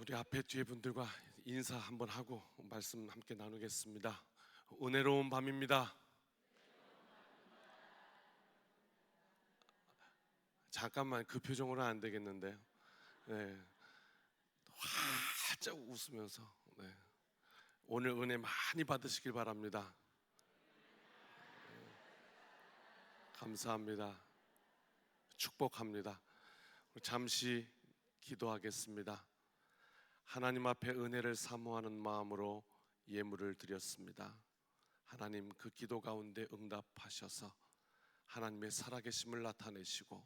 우리 앞에 뒤에 분들과 인사 한번 하고 말씀 함께 나누겠습니다. 은혜로운 밤입니다. 잠깐만 그 표정으로 안 되겠는데요. 네, 활짝 웃으면서 오늘 은혜 많이 받으시길 바랍니다. 감사합니다. 축복합니다. 잠시 기도하겠습니다. 하나님 앞에 은혜를 사모하는 마음으로 예물을 드렸습니다. 하나님, 그 기도 가운데 응답하셔서 하나님의 살아계심을 나타내시고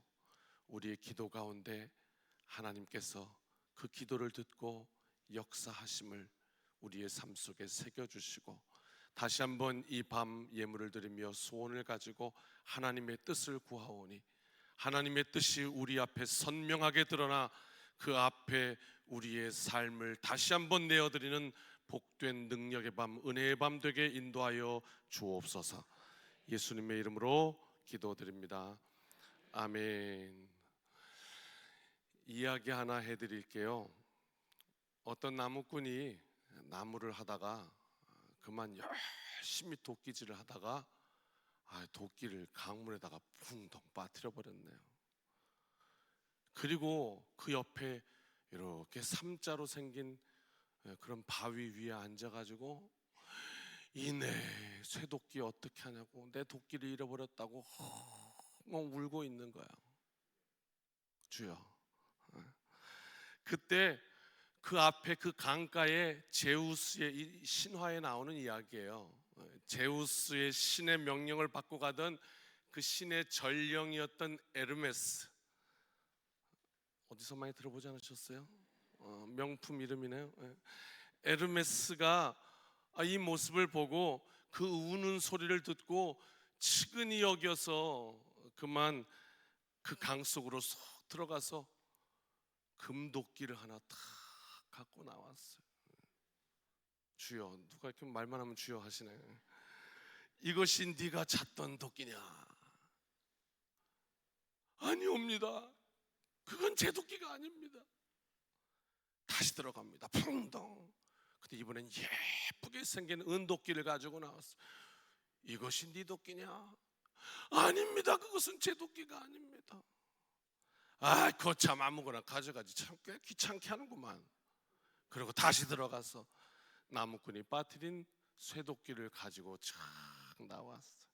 우리의 기도 가운데 하나님께서 그 기도를 듣고 역사하심을 우리의 삶 속에 새겨주시고, 다시 한번 이 밤 예물을 드리며 소원을 가지고 하나님의 뜻을 구하오니 하나님의 뜻이 우리 앞에 선명하게 드러나 그 앞에 우리의 삶을 다시 한번 내어드리는 복된 능력의 밤, 은혜의 밤 되게 인도하여 주옵소서. 예수님의 이름으로 기도드립니다. 아멘. 이야기 하나 해드릴게요. 어떤 나무꾼이 나무를 하다가 그만 열심히 도끼질을 하다가 도끼를 강물에다가 붕덩 빠뜨려 버렸네요. 그리고 그 옆에 이렇게 삼자로 생긴 그런 바위 위에 앉아가지고 이내 쇠도끼 어떻게 하냐고, 내 도끼를 잃어버렸다고 울고 있는 거야. 주여. 그때 그 앞에 그 강가에 제우스의 이 신화에 나오는 이야기예요. 제우스의 신의 명령을 받고 가던 그 신의 전령이었던 에르메스, 어디서 많이 들어보지 않으셨어요? 명품 이름이네요. 에르메스가 이 모습을 보고 그 우는 소리를 듣고 측은히 여겨서 그만 그 강 속으로 쏙 들어가서 금도끼를 하나 탁 갖고 나왔어요. 주여, 누가 이렇게 말만 하면 주여 하시네. 이것이 네가 찾던 도끼냐? 아니옵니다. 그건 제 도끼가 아닙니다. 다시 들어갑니다. 펑덩. 근데 이번엔 예쁘게 생긴 은도끼를 가지고 나왔어요. 이것이 네 도끼냐? 아닙니다. 그것은 제 도끼가 아닙니다. 거참 아무거나 가져가지, 참 꽤 귀찮게 하는구만. 그리고 다시 들어가서 나무꾼이 빠뜨린 쇠도끼를 가지고 쫙 나왔어.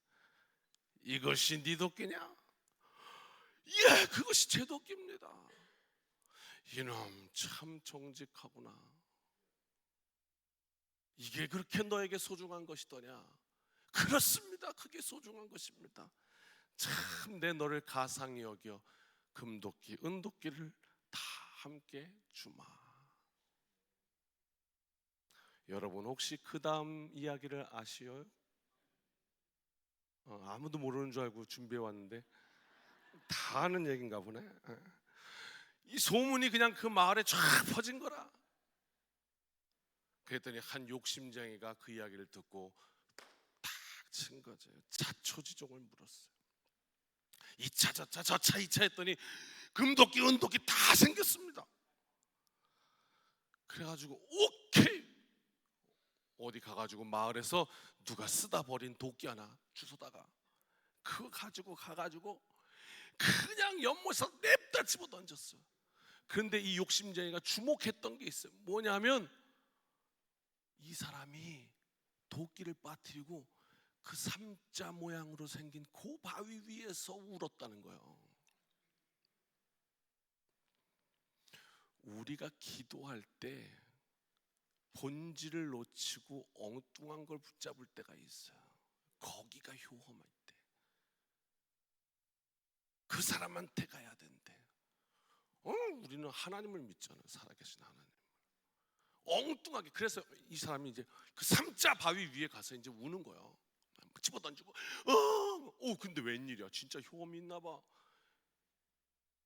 이것이 네 도끼냐? 예, 그것이 제 도끼입니다. 이놈 참 정직하구나. 이게 그렇게 너에게 소중한 것이더냐? 그렇습니다. 그게 소중한 것입니다. 참 내 너를 가상히 여겨 금도끼, 은도끼를 다 함께 주마. 여러분 혹시 그 다음 이야기를 아시어요? 아무도 모르는 줄 알고 준비해 왔는데 다 아는 얘기인가 보네. 이 소문이 그냥 그 마을에 쫙 퍼진 거라. 그랬더니 한 욕심쟁이가 그 이야기를 듣고 탁 친 거죠. 자초지종을 물었어요. 2차 저차 저차 2차 했더니 금도끼 은도끼 다 생겼습니다. 그래가지고 오케이, 어디 가가지고 마을에서 누가 쓰다 버린 도끼 하나 주워다가 그거 가지고 가가지고 그냥 연못에서 냅다 집어 던졌어요. 그런데 이 욕심쟁이가 주목했던 게 있어요. 뭐냐면 이 사람이 도끼를 빠뜨리고 그 삼자 모양으로 생긴 그 바위 위에서 울었다는 거예요. 우리가 기도할 때 본질을 놓치고 엉뚱한 걸 붙잡을 때가 있어요. 거기가 효험할 때. 그 사람한테 가야 된대. 우리는 하나님을 믿잖아요. 살아계신 하나님. 엉뚱하게. 그래서 이 사람이 이제 그 삼자 바위 위에 가서 이제 우는 거예요. 집어 던지고 근데 웬일이야, 진짜 효험이 있나 봐.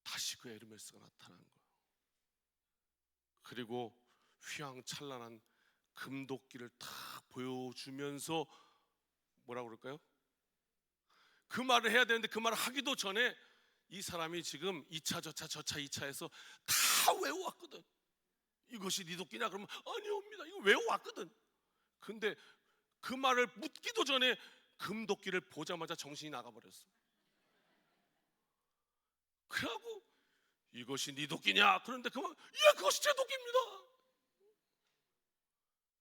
다시 그 에르메스가 나타난 거예요. 그리고 휘황찬란한 금도끼를 탁 보여주면서 뭐라고 그럴까요? 그 말을 해야 되는데 그 말을 하기도 전에 이 사람이 지금 2차 저차 저차 2차에서 다 외워왔거든. 이것이 네 도끼냐? 그러면 아니옵니다. 이거 외워왔거든. 근데 그 말을 묻기도 전에 금도끼를 보자마자 정신이 나가버렸어. 그러고 이것이 네 도끼냐? 그런데 그만, 예, 그것이 제 도끼입니다.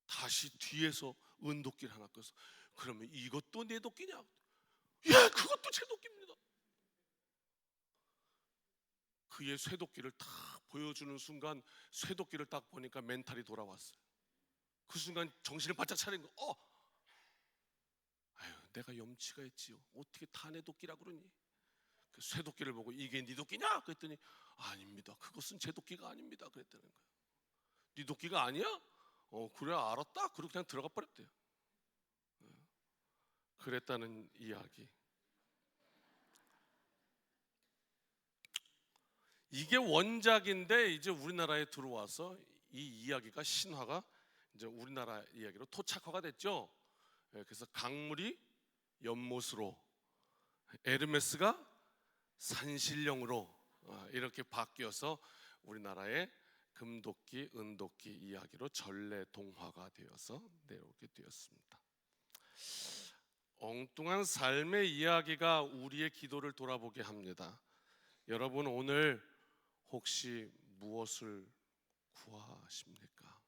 다시 뒤에서 은도끼를 하나 꺼서, 그러면 이것도 내 도끼냐? 예, 그것도 제 도끼입니다. 그의 쇠도끼를 딱 보여주는 순간 쇠도끼를 딱 보니까 멘탈이 돌아왔어요. 그 순간 정신을 바짝 차린 거. 아유, 내가 염치가 있지요. 어떻게 탄의 도끼라 그러니? 그 쇠도끼를 보고 이게 네 도끼냐? 그랬더니 아닙니다. 그것은 제 도끼가 아닙니다. 그랬다는 거예요. 네 도끼가 아니야? 그래, 알았다. 그리고 그냥 들어가 버렸대요. 그랬다는 이야기. 이게 원작인데 이제 우리나라에 들어와서 이 이야기가 신화가 이제 우리나라 이야기로 토착화가 됐죠. 그래서 강물이 연못으로, 에르메스가 산신령으로 이렇게 바뀌어서 우리나라의 금도끼, 은도끼 이야기로 전래 동화가 되어서 내려오게 되었습니다. 엉뚱한 삶의 이야기가 우리의 기도를 돌아보게 합니다. 여러분, 오늘 혹시 무엇을 구하십니까?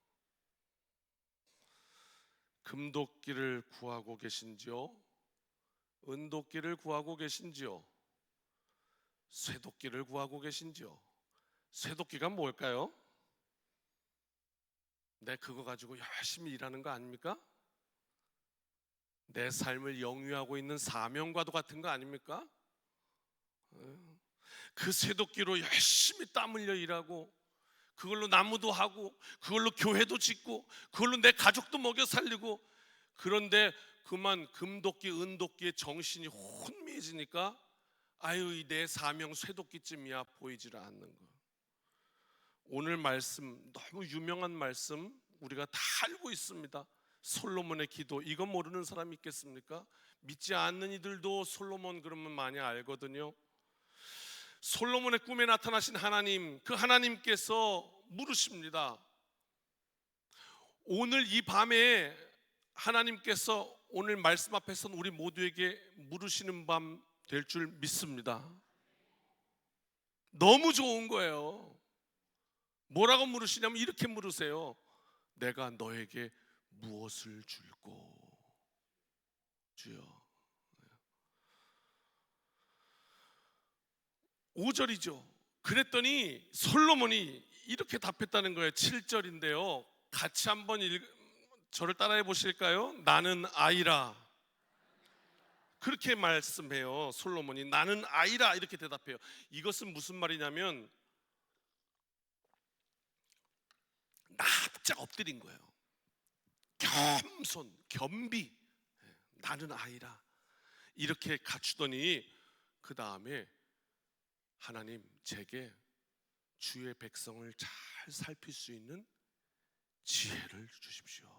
금도끼를 구하고 계신지요? 은도끼를 구하고 계신지요? 쇠도끼를 구하고 계신지요? 쇠도끼가 뭘까요? 내 그거 가지고 열심히 일하는 거 아닙니까? 내 삶을 영위하고 있는 사명과도 같은 거 아닙니까? 그 쇠도끼로 열심히 땀 흘려 일하고, 그걸로 나무도 하고, 그걸로 교회도 짓고, 그걸로 내 가족도 먹여 살리고, 그런데 그만 금도끼, 은도끼의 정신이 혼미해지니까 아유, 내 사명 쇠도끼쯤이야 보이지를 않는 거. 오늘 말씀 너무 유명한 말씀 우리가 다 알고 있습니다. 솔로몬의 기도. 이거 모르는 사람이 있겠습니까? 믿지 않는 이들도 솔로몬 그러면 많이 알거든요. 솔로몬의 꿈에 나타나신 하나님, 그 하나님께서 물으십니다. 오늘 이 밤에 하나님께서 오늘 말씀 앞에서 우리 모두에게 물으시는 밤 될 줄 믿습니다. 너무 좋은 거예요. 뭐라고 물으시냐면 이렇게 물으세요. 내가 너에게 무엇을 줄꼬? 주여. 5절이죠. 그랬더니 솔로몬이 이렇게 답했다는 거예요. 7절인데요. 같이 한번 저를 따라해 보실까요? 나는 아이라. 그렇게 말씀해요. 솔로몬이 나는 아이라 이렇게 대답해요. 이것은 무슨 말이냐면 납작 엎드린 거예요. 겸손, 겸비. 나는 아이라 이렇게 갖추더니 그 다음에 하나님, 제게 주의 백성을 잘 살필 수 있는 지혜를 주십시오.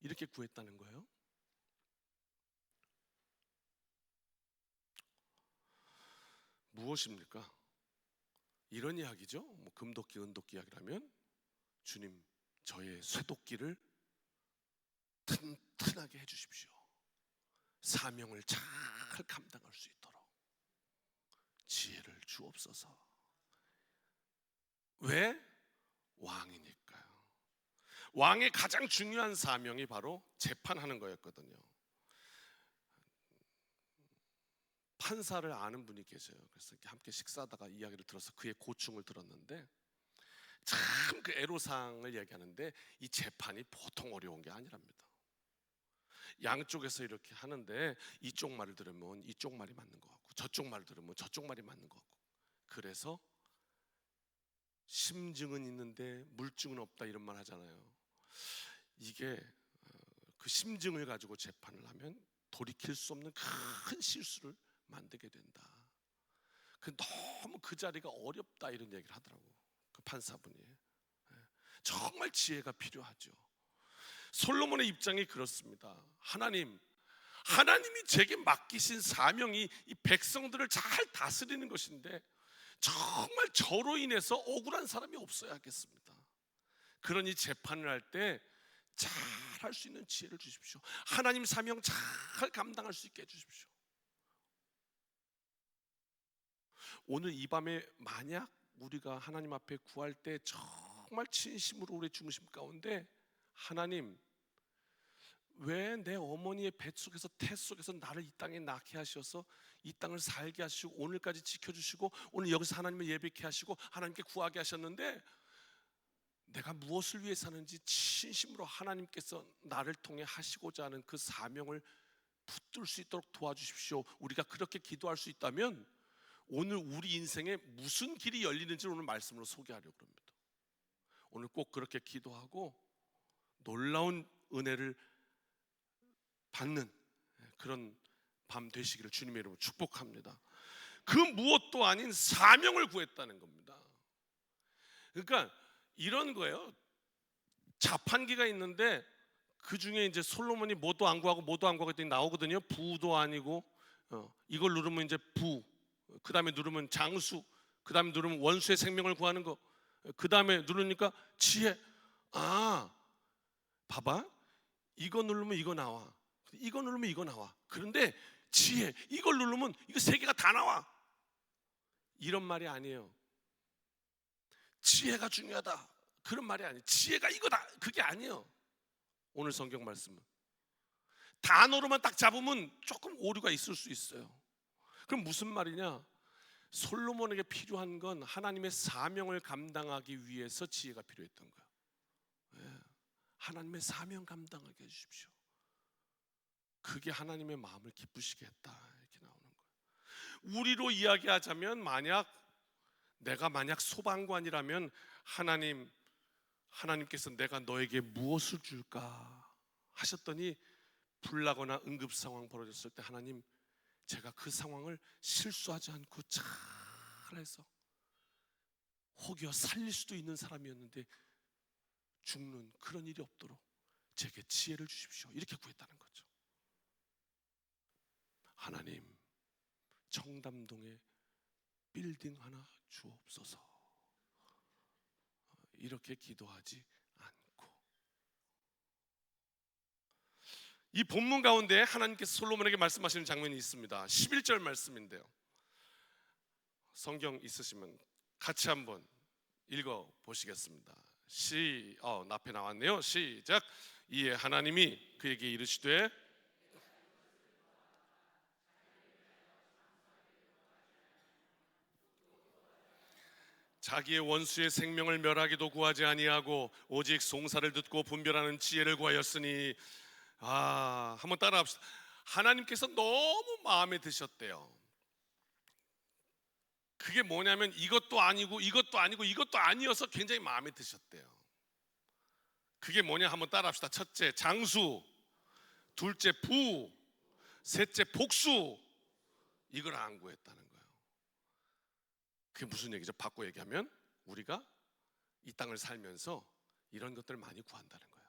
이렇게 구했다는 거예요. 무엇입니까? 이런 이야기죠. 뭐 금도끼, 은도끼 이야기라면 주님, 저의 쇠도끼를 튼튼하게 해주십시오. 사명을 잘 감당할 수 있도록 지혜를 주옵소서. 왜? 왕이니까요. 왕의 가장 중요한 사명이 바로 재판하는 거였거든요. 판사를 아는 분이 계세요. 그래서 함께 식사하다가 이야기를 들어서 그의 고충을 들었는데 참 그 애로사항을 얘기하는데 이 재판이 보통 어려운 게 아니랍니다. 양쪽에서 이렇게 하는데 이쪽 말을 들으면 이쪽 말이 맞는 것 같고 저쪽 말을 들으면 저쪽 말이 맞는 것 같고, 그래서 심증은 있는데 물증은 없다 이런 말 하잖아요. 이게 그 심증을 가지고 재판을 하면 돌이킬 수 없는 큰 실수를 만들게 된다. 너무 그 자리가 어렵다 이런 얘기를 하더라고 그 판사분이. 정말 지혜가 필요하죠. 솔로몬의 입장이 그렇습니다. 하나님이 제게 맡기신 사명이 이 백성들을 잘 다스리는 것인데 정말 저로 인해서 억울한 사람이 없어야겠습니다. 그러니 재판을 할 때 잘 할 수 있는 지혜를 주십시오. 하나님 사명 잘 감당할 수 있게 해주십시오. 오늘 이 밤에 만약 우리가 하나님 앞에 구할 때 정말 진심으로 우리의 중심 가운데 하나님, 왜 내 어머니의 뱃속에서 태 속에서 나를 이 땅에 낳게 하셔서 이 땅을 살게 하시고 오늘까지 지켜주시고 오늘 여기서 하나님을 예배케 하시고 하나님께 구하게 하셨는데 내가 무엇을 위해 사는지 진심으로 하나님께서 나를 통해 하시고자 하는 그 사명을 붙들 수 있도록 도와주십시오. 우리가 그렇게 기도할 수 있다면 오늘 우리 인생에 무슨 길이 열리는지 오늘 말씀으로 소개하려고 합니다. 오늘 꼭 그렇게 기도하고 놀라운 은혜를 받는 그런 밤 되시기를 주님의 이름으로 축복합니다. 그 무엇도 아닌 사명을 구했다는 겁니다. 그러니까 이런 거예요. 자판기가 있는데 그 중에 이제 솔로몬이 뭐도 안 구하고 뭐도 안 구하고 했더니 나오거든요. 부도 아니고 이걸 누르면 이제 부, 그 다음에 누르면 장수, 그 다음에 누르면 원수의 생명을 구하는 거, 그 다음에 누르니까 지혜. 아, 봐봐, 이거 누르면 이거 나와, 이거 누르면 이거 나와. 그런데 지혜, 이걸 누르면 이거 세 개가 다 나와. 이런 말이 아니에요. 지혜가 중요하다 그런 말이 아니에요. 지혜가 이거다 그게 아니에요. 오늘 성경 말씀은 단어로만 딱 잡으면 조금 오류가 있을 수 있어요. 그럼 무슨 말이냐? 솔로몬에게 필요한 건 하나님의 사명을 감당하기 위해서 지혜가 필요했던 거예요. 예. 하나님의 사명 감당하게 해주십시오. 그게 하나님의 마음을 기쁘시게 했다 이렇게 나오는 거예요. 우리로 이야기하자면 내가 만약 소방관이라면 하나님께서 내가 너에게 무엇을 줄까 하셨더니 불나거나 응급 상황 벌어졌을 때 하나님, 제가 그 상황을 실수하지 않고 잘해서 혹여 살릴 수도 있는 사람이었는데 죽는 그런 일이 없도록 제게 지혜를 주십시오 이렇게 구했다는 거죠. 하나님, 청담동에 빌딩 하나 주옵소서 이렇게 기도하지 않고, 이 본문 가운데 하나님께서 솔로몬에게 말씀하시는 장면이 있습니다. 11절 말씀인데요, 성경 있으시면 같이 한번 읽어 보시겠습니다. 앞에 나왔네요. 시작. 이에 하나님이 그에게 이르시되 자기의 원수의 생명을 멸하기도 구하지 아니하고 오직 송사를 듣고 분별하는 지혜를 구하였으니. 한번 따라합시다. 하나님께서 너무 마음에 드셨대요. 그게 뭐냐면 이것도 아니고 이것도 아니고 이것도 아니어서 굉장히 마음에 드셨대요. 그게 뭐냐 한번 따라합시다. 첫째 장수, 둘째 부, 셋째 복수. 이걸 안 구했다는 거예요. 그게 무슨 얘기죠? 바꿔 얘기하면 우리가 이 땅을 살면서 이런 것들을 많이 구한다는 거예요.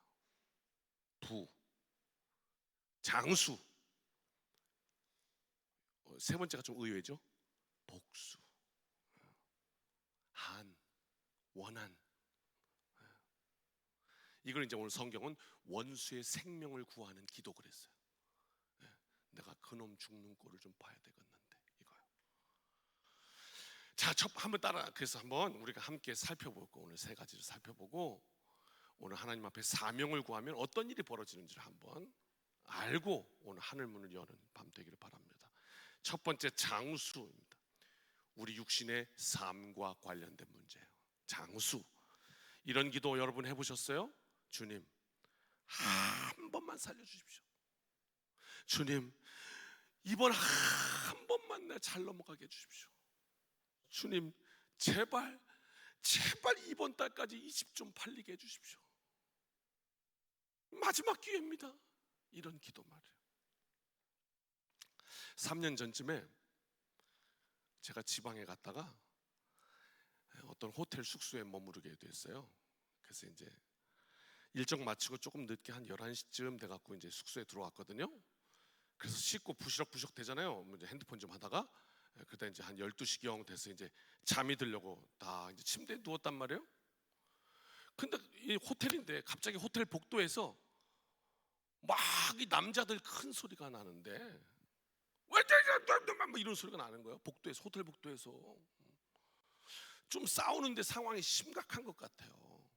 부, 장수, 세 번째가 좀 의외죠. 복수, 한, 원한. 이걸 이제 오늘 성경은 원수의 생명을 구하는 기도 그랬어요. 내가 그놈 죽는 꼴을 좀 봐야 되겠는데 이거요. 자, 한번 그래서 한번 우리가 함께 살펴보고 오늘 세 가지를 살펴보고 오늘 하나님 앞에 사명을 구하면 어떤 일이 벌어지는지를 한번 알고 오늘 하늘 문을 여는 밤 되기를 바랍니다. 첫 번째 장수입니다. 우리 육신의 삶과 관련된 문제예요. 장수. 이런 기도 여러분 해보셨어요? 주님, 한 번만 살려주십시오. 주님, 이번 한 번만 내 잘 넘어가게 해주십시오. 주님, 제발 이번 달까지 이 집 좀 팔리게 해주십시오. 마지막 기회입니다. 이런 기도 말이에요. 3년 전쯤에 제가 지방에 갔다가 어떤 호텔 숙소에 머무르게 됐어요. 그래서 이제 일정 마치고 조금 늦게 한 11시쯤 돼갖고 이제 숙소에 들어왔거든요. 그래서 씻고 부시럭부시럭 되잖아요. 이제 핸드폰 좀 하다가 그때 이제 한 12시경 돼서 이제 잠이 들려고 다 이제 침대에 누웠단 말이에요. 근데 이 호텔인데 갑자기 호텔 복도에서 막 이 남자들 큰 소리가 나는데 왜 이런 소리가 나는 거예요. 복도에서, 호텔 복도에서. 좀 싸우는데 상황이 심각한 것 같아요.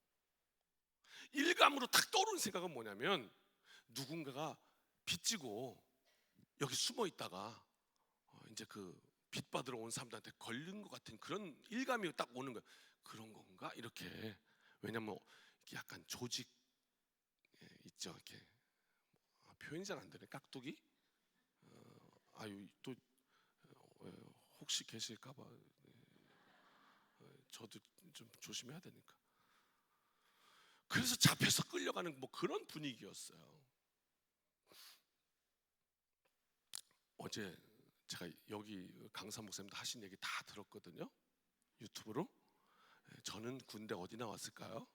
일감으로 탁 떠오르는 생각은 뭐냐면, 누군가가 빚지고 여기 숨어 있다가 이제 그 빚 받으러 온 사람들한테 걸린 것 같은 그런 일감이 딱 오는 거예요. 그런 건가? 이렇게. 왜냐면 약간 조직 있죠. 이렇게 표현이 잘 안 되네. 깍두기? 아유 또 혹시 계실까봐 저도 좀 조심해야 되니까. 그래서 잡혀서 끌려가는 뭐 그런 분위기였어요. 어제 제가 여기 강사 목사님도 하신 얘기 다 들었거든요. 유튜브로. 저는 군대 어디 나왔을까요?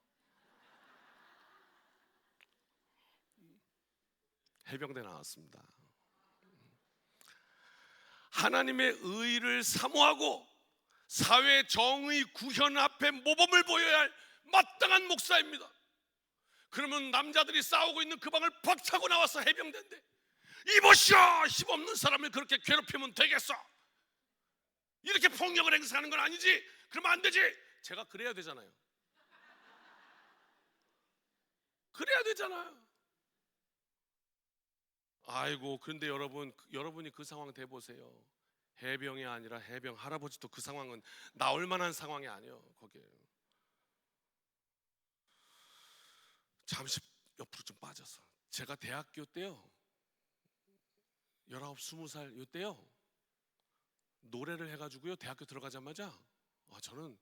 해병대 나왔습니다. 하나님의 의를 사모하고 사회 정의 구현 앞에 모범을 보여야 할 마땅한 목사입니다. 그러면 남자들이 싸우고 있는 그 방을 박차고 나와서 해병대인데, 이보시오, 힘없는 사람을 그렇게 괴롭히면 되겠어, 이렇게 폭력을 행사하는 건 아니지, 그러면 안 되지. 제가 그래야 되잖아요. 그래야 되잖아요. 아이고, 그런데 여러분이 그 상황 대보세요. 해병이 아니라 해병 할아버지도 그 상황은 나올 만한 상황이 아니에요. 거기에 잠시 옆으로 좀 빠져서, 제가 대학교 때요, 19, 20살 이때요, 노래를 해가지고요, 대학교 들어가자마자 저는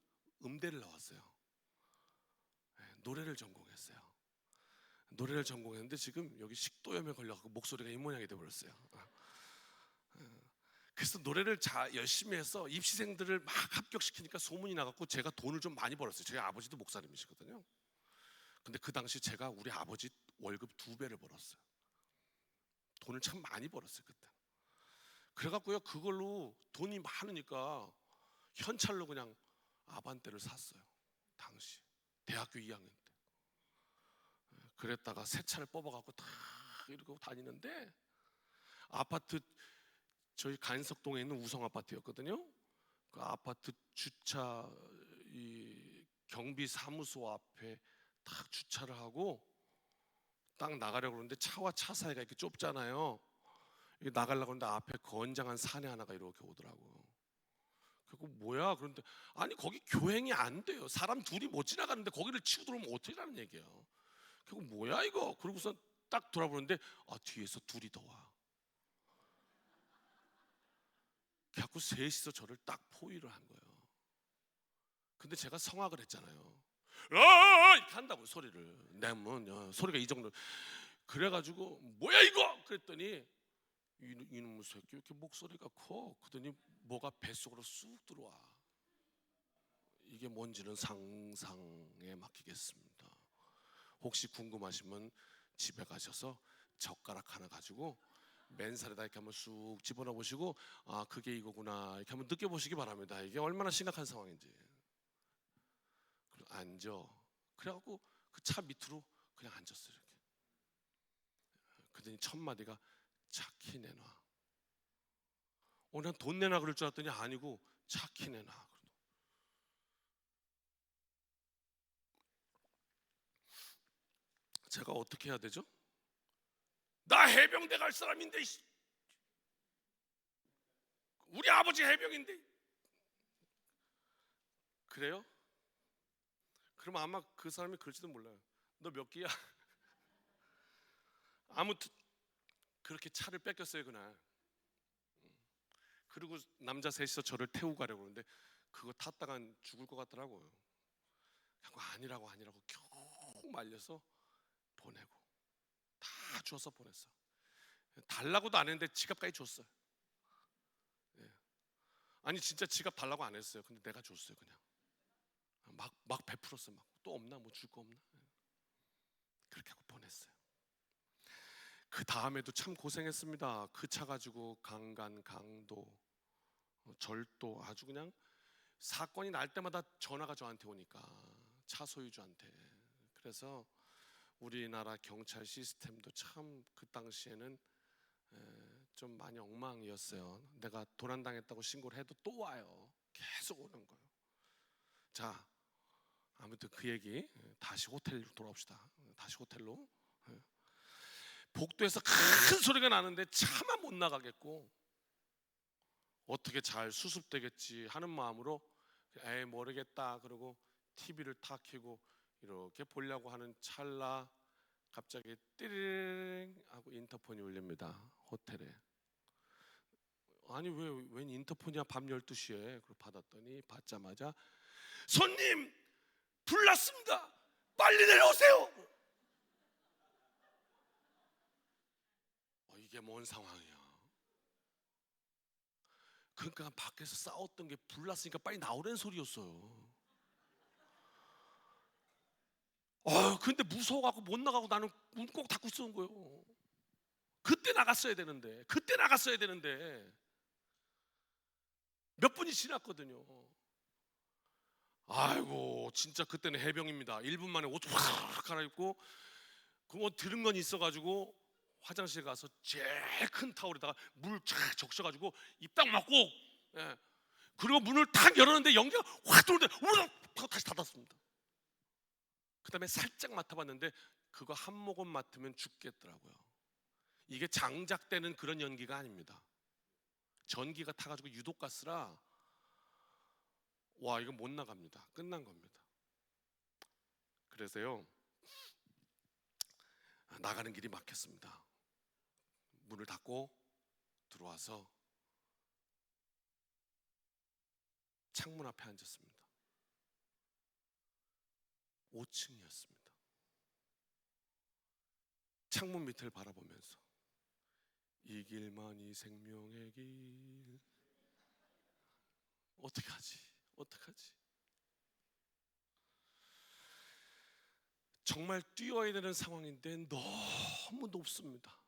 음대를 나왔어요. 노래를 전공했어요. 노래를 전공했는데 지금 여기 식도염에 걸려서 목소리가 이 모양이 돼버렸어요. 그래서 노래를 열심히 해서 입시생들을 막 합격시키니까 소문이 나갖고 제가 돈을 좀 많이 벌었어요. 저희 아버지도 목사님이시거든요. 근데 그 당시 제가 우리 아버지 월급 2배를 벌었어요. 돈을 참 많이 벌었어요 그때. 그래갖고요, 그걸로 돈이 많으니까 현찰로 그냥 아반떼를 샀어요. 당시 대학교 2학년 때. 그랬다가 새 차를 뽑아갖고 다 이러고 다니는데, 아파트, 저희 간석동에 있는 우성 아파트였거든요. 그 아파트 주차 이 경비 사무소 앞에 딱 주차를 하고 딱 나가려고 그러는데, 차와 차 사이가 이렇게 좁잖아요. 이게 나가려고 하는데 앞에 건장한 사내 하나가 이렇게 오더라고요. 그리고 뭐야? 그런데 아니 거기 교행이 안 돼요. 사람 둘이 못 지나가는데 거기를 치고 들어오면 어떡하라는 얘기예요. 그리고 뭐야 이거? 그러고서 딱 돌아보는데 뒤에서 둘이 더 와. 자꾸 셋이서 저를 딱 포위를 한 거예요. 근데 제가 성악을 했잖아요. 이렇게 한다고 소리를 내면 소리가 이 정도. 그래가지고 뭐야 이거? 그랬더니 이놈의 새끼 왜 이렇게 목소리가 커? 그랬더니 뭐가 뱃속으로 쑥 들어와. 이게 뭔지는 상상에 맡기겠습니다. 혹시 궁금하시면 집에 가셔서 젓가락 하나 가지고 맨살에다 이렇게 한번 쑥 집어넣어 보시고, 그게 이거구나 이렇게 한번 느껴보시기 바랍니다. 이게 얼마나 심각한 상황인지. 그리고 앉아. 그래갖고 그 차 밑으로 그냥 앉았어요. 이렇게. 그랬더니 첫 마디가 차키 내놔. 난 돈 내놔 그럴 줄 알았더니 아니고 차키 내놔. 제가 어떻게 해야 되죠? 나 해병대 갈 사람인데, 우리 아버지 해병인데. 그래요? 그럼 아마 그 사람이 그럴지도 몰라요. 너 몇 기야? 아무튼 그렇게 차를 뺏겼어요 그날. 그리고 남자 셋이서 저를 태우고 가려고 그러는데 그거 탔다간 죽을 것 같더라고요. 아니라고 겨우 말려서 보내고 다 줘서 보냈어. 달라고도 안 했는데 지갑까지 줬어요. 아니 진짜 지갑 달라고 안 했어요. 근데 내가 줬어요 그냥. 막 베풀었어. 막 또 없나, 뭐 줄 거 없나. 그렇게 하고 보냈어요. 그 다음에도 참 고생했습니다. 그 차 가지고 강간, 강도, 절도, 아주 그냥 사건이 날 때마다 전화가 저한테 오니까, 차 소유주한테 그래서 우리나라 경찰 시스템도 참 그 당시에는 좀 많이 엉망이었어요. 내가 도난당했다고 신고를 해도 또 와요. 계속 오는 거예요. 자, 아무튼 그 얘기 다시 호텔로 돌아옵시다. 다시 호텔로. 복도에서 큰 소리가 나는데 차마 못 나가겠고 어떻게 잘 수습되겠지 하는 마음으로 에이 모르겠다 그러고 TV를 탁 켜고 이렇게 보려고 하는 찰나 갑자기 띠링 하고 인터폰이 울립니다. 호텔에. 아니 웬 인터폰이야 밤 12시에. 그걸 받자마자 손님 불났습니다. 빨리 내려오세요. 이게 뭔 상황이야. 그러니까 밖에서 싸웠던 게 불났으니까 빨리 나오라는 소리였어요. 근데 무서워갖고 못 나가고 나는 문 꼭 닫고 있었는 거예요. 그때 나갔어야 되는데 몇 분이 지났거든요. 아이고 진짜 그때는 해병입니다. 1분 만에 옷 확 갈아입고 그 뭐 들은 건 있어가지고 화장실 가서 제일 큰 타올에다가 물 쫙 적셔가지고 입 딱 막고 그리고 문을 탁 열었는데 연기가 확 들어오는데 우르르 다시 닫았습니다. 그 다음에 살짝 맡아봤는데 그거 한 모금 맡으면 죽겠더라고요. 이게 장작되는 그런 연기가 아닙니다. 전기가 타가지고 유독가스라 와 이거 못 나갑니다. 끝난 겁니다. 그래서요 나가는 길이 막혔습니다. 문을 닫고 들어와서 창문 앞에 앉았습니다. 5층이었습니다. 창문 밑을 바라보면서 이 길만이 생명의 길 어떡하지? 정말 뛰어야 되는 상황인데 너무 높습니다.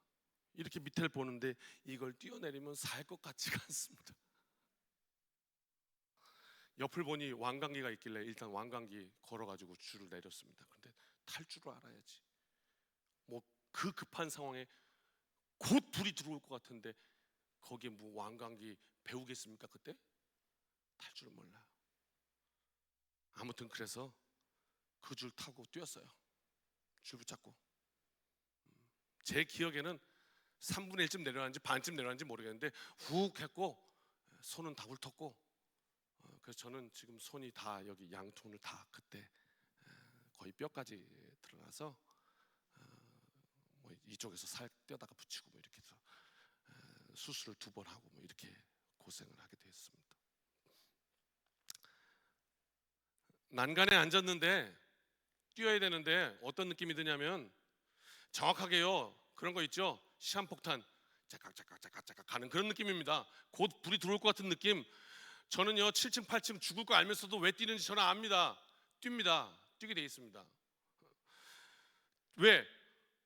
이렇게 밑을 보는데 이걸 뛰어내리면 살 것 같지가 않습니다. 옆을 보니 왕관기가 있길래 일단 왕관기 걸어가지고 줄을 내렸습니다. 근데 탈 줄을 알아야지. 뭐 그 급한 상황에 곧 불이 들어올 것 같은데 거기에 뭐 왕관기 배우겠습니까? 그때 탈 줄은 몰라요. 아무튼 그래서 그 줄 타고 뛰었어요. 줄 붙잡고. 제 기억에는 3분의 1쯤 내려왔는지 반쯤 내려왔는지 모르겠는데 훅 했고 손은 다 훑었고 그래서 저는 지금 손이 다 여기 양손을 다 그때 거의 뼈까지 들어가서 뭐 이쪽에서 살 떼다가 붙이고 뭐 이렇게 해서 수술을 2번 하고 뭐 이렇게 고생을 하게 됐습니다. 난간에 앉았는데 뛰어야 되는데 어떤 느낌이 드냐면 정확하게요 그런 거 있죠. 시한폭탄 짜깍 가는 그런 느낌입니다. 곧 불이 들어올 것 같은 느낌. 저는요 7층 8층 죽을 거 알면서도 왜 뛰는지 저는 압니다. 뜁니다. 뛰게 돼 있습니다. 왜?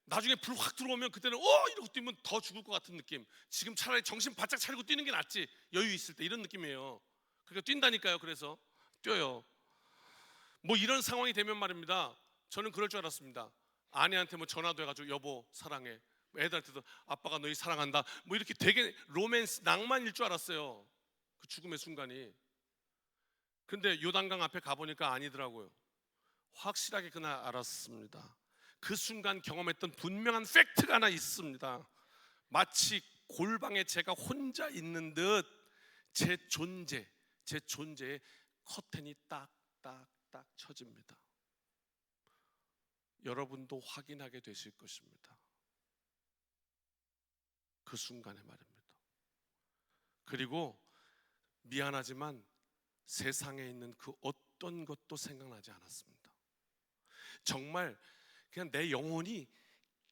나중에 불 확 들어오면 그때는 이러고 뛰면 더 죽을 것 같은 느낌. 지금 차라리 정신 바짝 차리고 뛰는 게 낫지. 여유 있을 때 이런 느낌이에요. 그러니까 뛴다니까요. 그래서 뛰어요. 뭐 이런 상황이 되면 말입니다. 저는 그럴 줄 알았습니다. 아내한테 뭐 전화도 해가지고 여보 사랑해. 애들한테도 아빠가 너희 사랑한다. 뭐 이렇게 되게 로맨스 낭만일 줄 알았어요. 그 죽음의 순간이. 근데 요단강 앞에 가보니까 아니더라고요. 확실하게 그날 알았습니다. 그 순간 경험했던 분명한 팩트가 하나 있습니다. 마치 골방에 제가 혼자 있는 듯 제 존재의 커튼이 딱딱딱 쳐집니다. 여러분도 확인하게 되실 것입니다. 그 순간에 말입니다. 그리고 미안하지만 세상에 있는 그 어떤 것도 생각나지 않았습니다. 정말 그냥 내 영혼이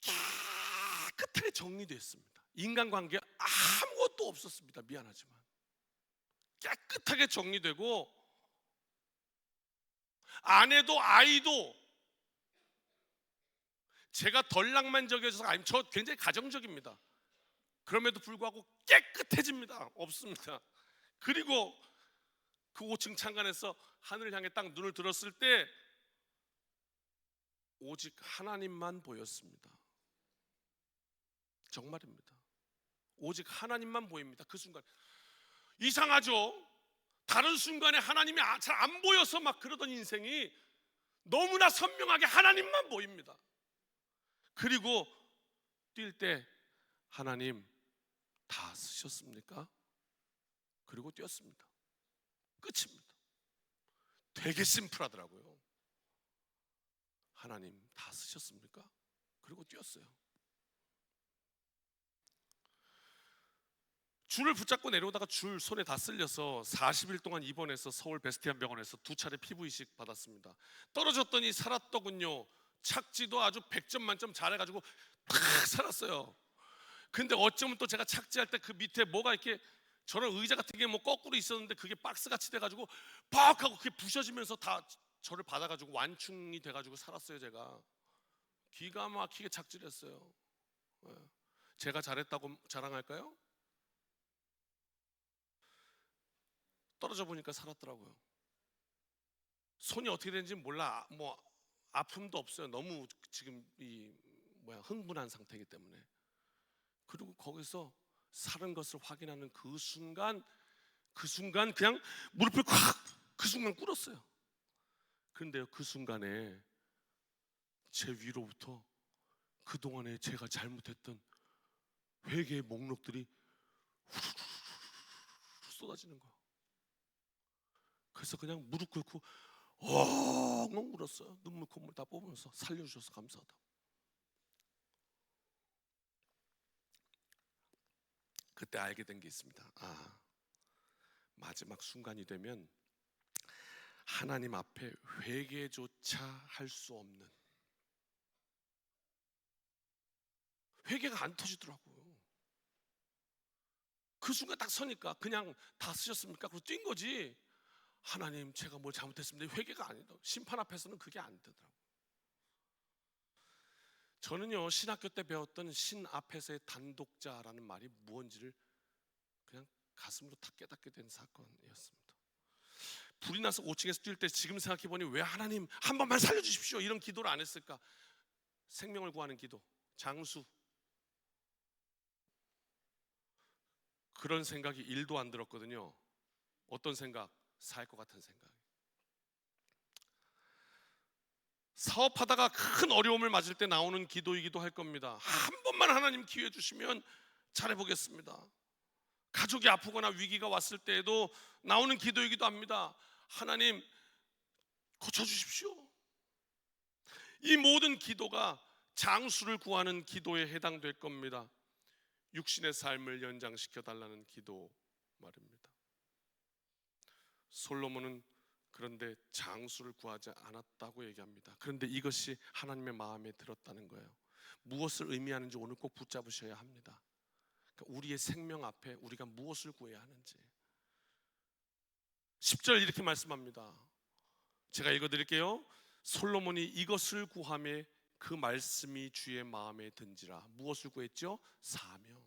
깨끗하게 정리됐습니다. 인간관계 아무것도 없었습니다. 미안하지만 깨끗하게 정리되고 아내도 아이도 제가 덜 낭만적이어서 아니면 저 굉장히 가정적입니다. 그럼에도 불구하고 깨끗해집니다. 없습니다. 그리고 그 5층 창간에서 하늘을 향해 딱 눈을 들었을 때 오직 하나님만 보였습니다. 정말입니다. 오직 하나님만 보입니다. 그 순간 이상하죠? 다른 순간에 하나님이 잘 안 보여서 막 그러던 인생이 너무나 선명하게 하나님만 보입니다. 그리고 뛸 때 하나님 다 쓰셨습니까? 그리고 뛰었습니다. 끝입니다. 되게 심플하더라고요. 하나님 다 쓰셨습니까? 그리고 뛰었어요. 줄을 붙잡고 내려오다가 줄 손에 다 쓸려서 40일 동안 입원해서 서울 베스티안 병원에서 2차례 피부 이식 받았습니다. 떨어졌더니 살았더군요. 착지도 아주 100점 만점 잘해가지고 탁 살았어요. 근데 어쩌면 또 제가 착지할 때 그 밑에 뭐가 이렇게 저런 의자 같은 게 뭐 거꾸로 있었는데 그게 박스같이 돼가지고 팍 하고 그게 부셔지면서 다 저를 받아가지고 완충이 돼가지고 살았어요. 제가 기가 막히게 착지를 했어요. 제가 잘했다고 자랑할까요? 떨어져 보니까 살았더라고요. 손이 어떻게 되는지 몰라. 뭐 아픔도 없어요. 너무 지금 흥분한 상태이기 때문에. 그리고 거기서 살은 것을 확인하는 그 순간 그냥 무릎을 그 순간 꿇었어요. 그런데요, 그 순간에 제 위로부터 그동안에 제가 잘못했던 회개의 목록들이 후루룩 쏟아지는 거예요. 그래서 그냥 무릎 꿇고 엉엉 울었어요. 눈물 콧물 다 뽑으면서 살려주셔서 감사하다. 그때 알게 된 게 있습니다. 마지막 순간이 되면 하나님 앞에 회개조차 할 수 없는, 회개가 안 터지더라고요. 그 순간 딱 서니까 그냥 다 쓰셨습니까? 그리고 뛴 거지. 하나님 제가 뭘 잘못했습니다. 회개가 아니다. 심판 앞에서는 그게 안 되더라고요. 저는요, 신학교 때 배웠던 신 앞에서의 단독자라는 말이 무언지를 그냥 가슴으로 탁 깨닫게 된 사건이었습니다. 불이 나서 5층에서 뛸 때 지금 생각해보니 왜 하나님 한 번만 살려주십시오 이런 기도를 안 했을까? 생명을 구하는 기도, 장수, 그런 생각이 1도 안 들었거든요. 어떤 생각? 살 것 같은 생각. 사업하다가 큰 어려움을 맞을 때 나오는 기도이기도 할 겁니다. 한 번만 하나님 기회 주시면 잘해보겠습니다. 가족이 아프거나 위기가 왔을 때에도 나오는 기도이기도 합니다. 하나님 고쳐주십시오. 이 모든 기도가 장수를 구하는 기도에 해당될 겁니다. 육신의 삶을 연장시켜 달라는 기도 말입니다. 솔로몬은 그런데 장수를 구하지 않았다고 얘기합니다. 그런데 이것이 하나님의 마음에 들었다는 거예요. 무엇을 의미하는지 오늘 꼭 붙잡으셔야 합니다. 그러니까 우리의 생명 앞에 우리가 무엇을 구해야 하는지. 10절 이렇게 말씀합니다. 제가 읽어드릴게요. 솔로몬이 이것을 구하매 그 말씀이 주의 마음에 든지라. 무엇을 구했죠? 사명.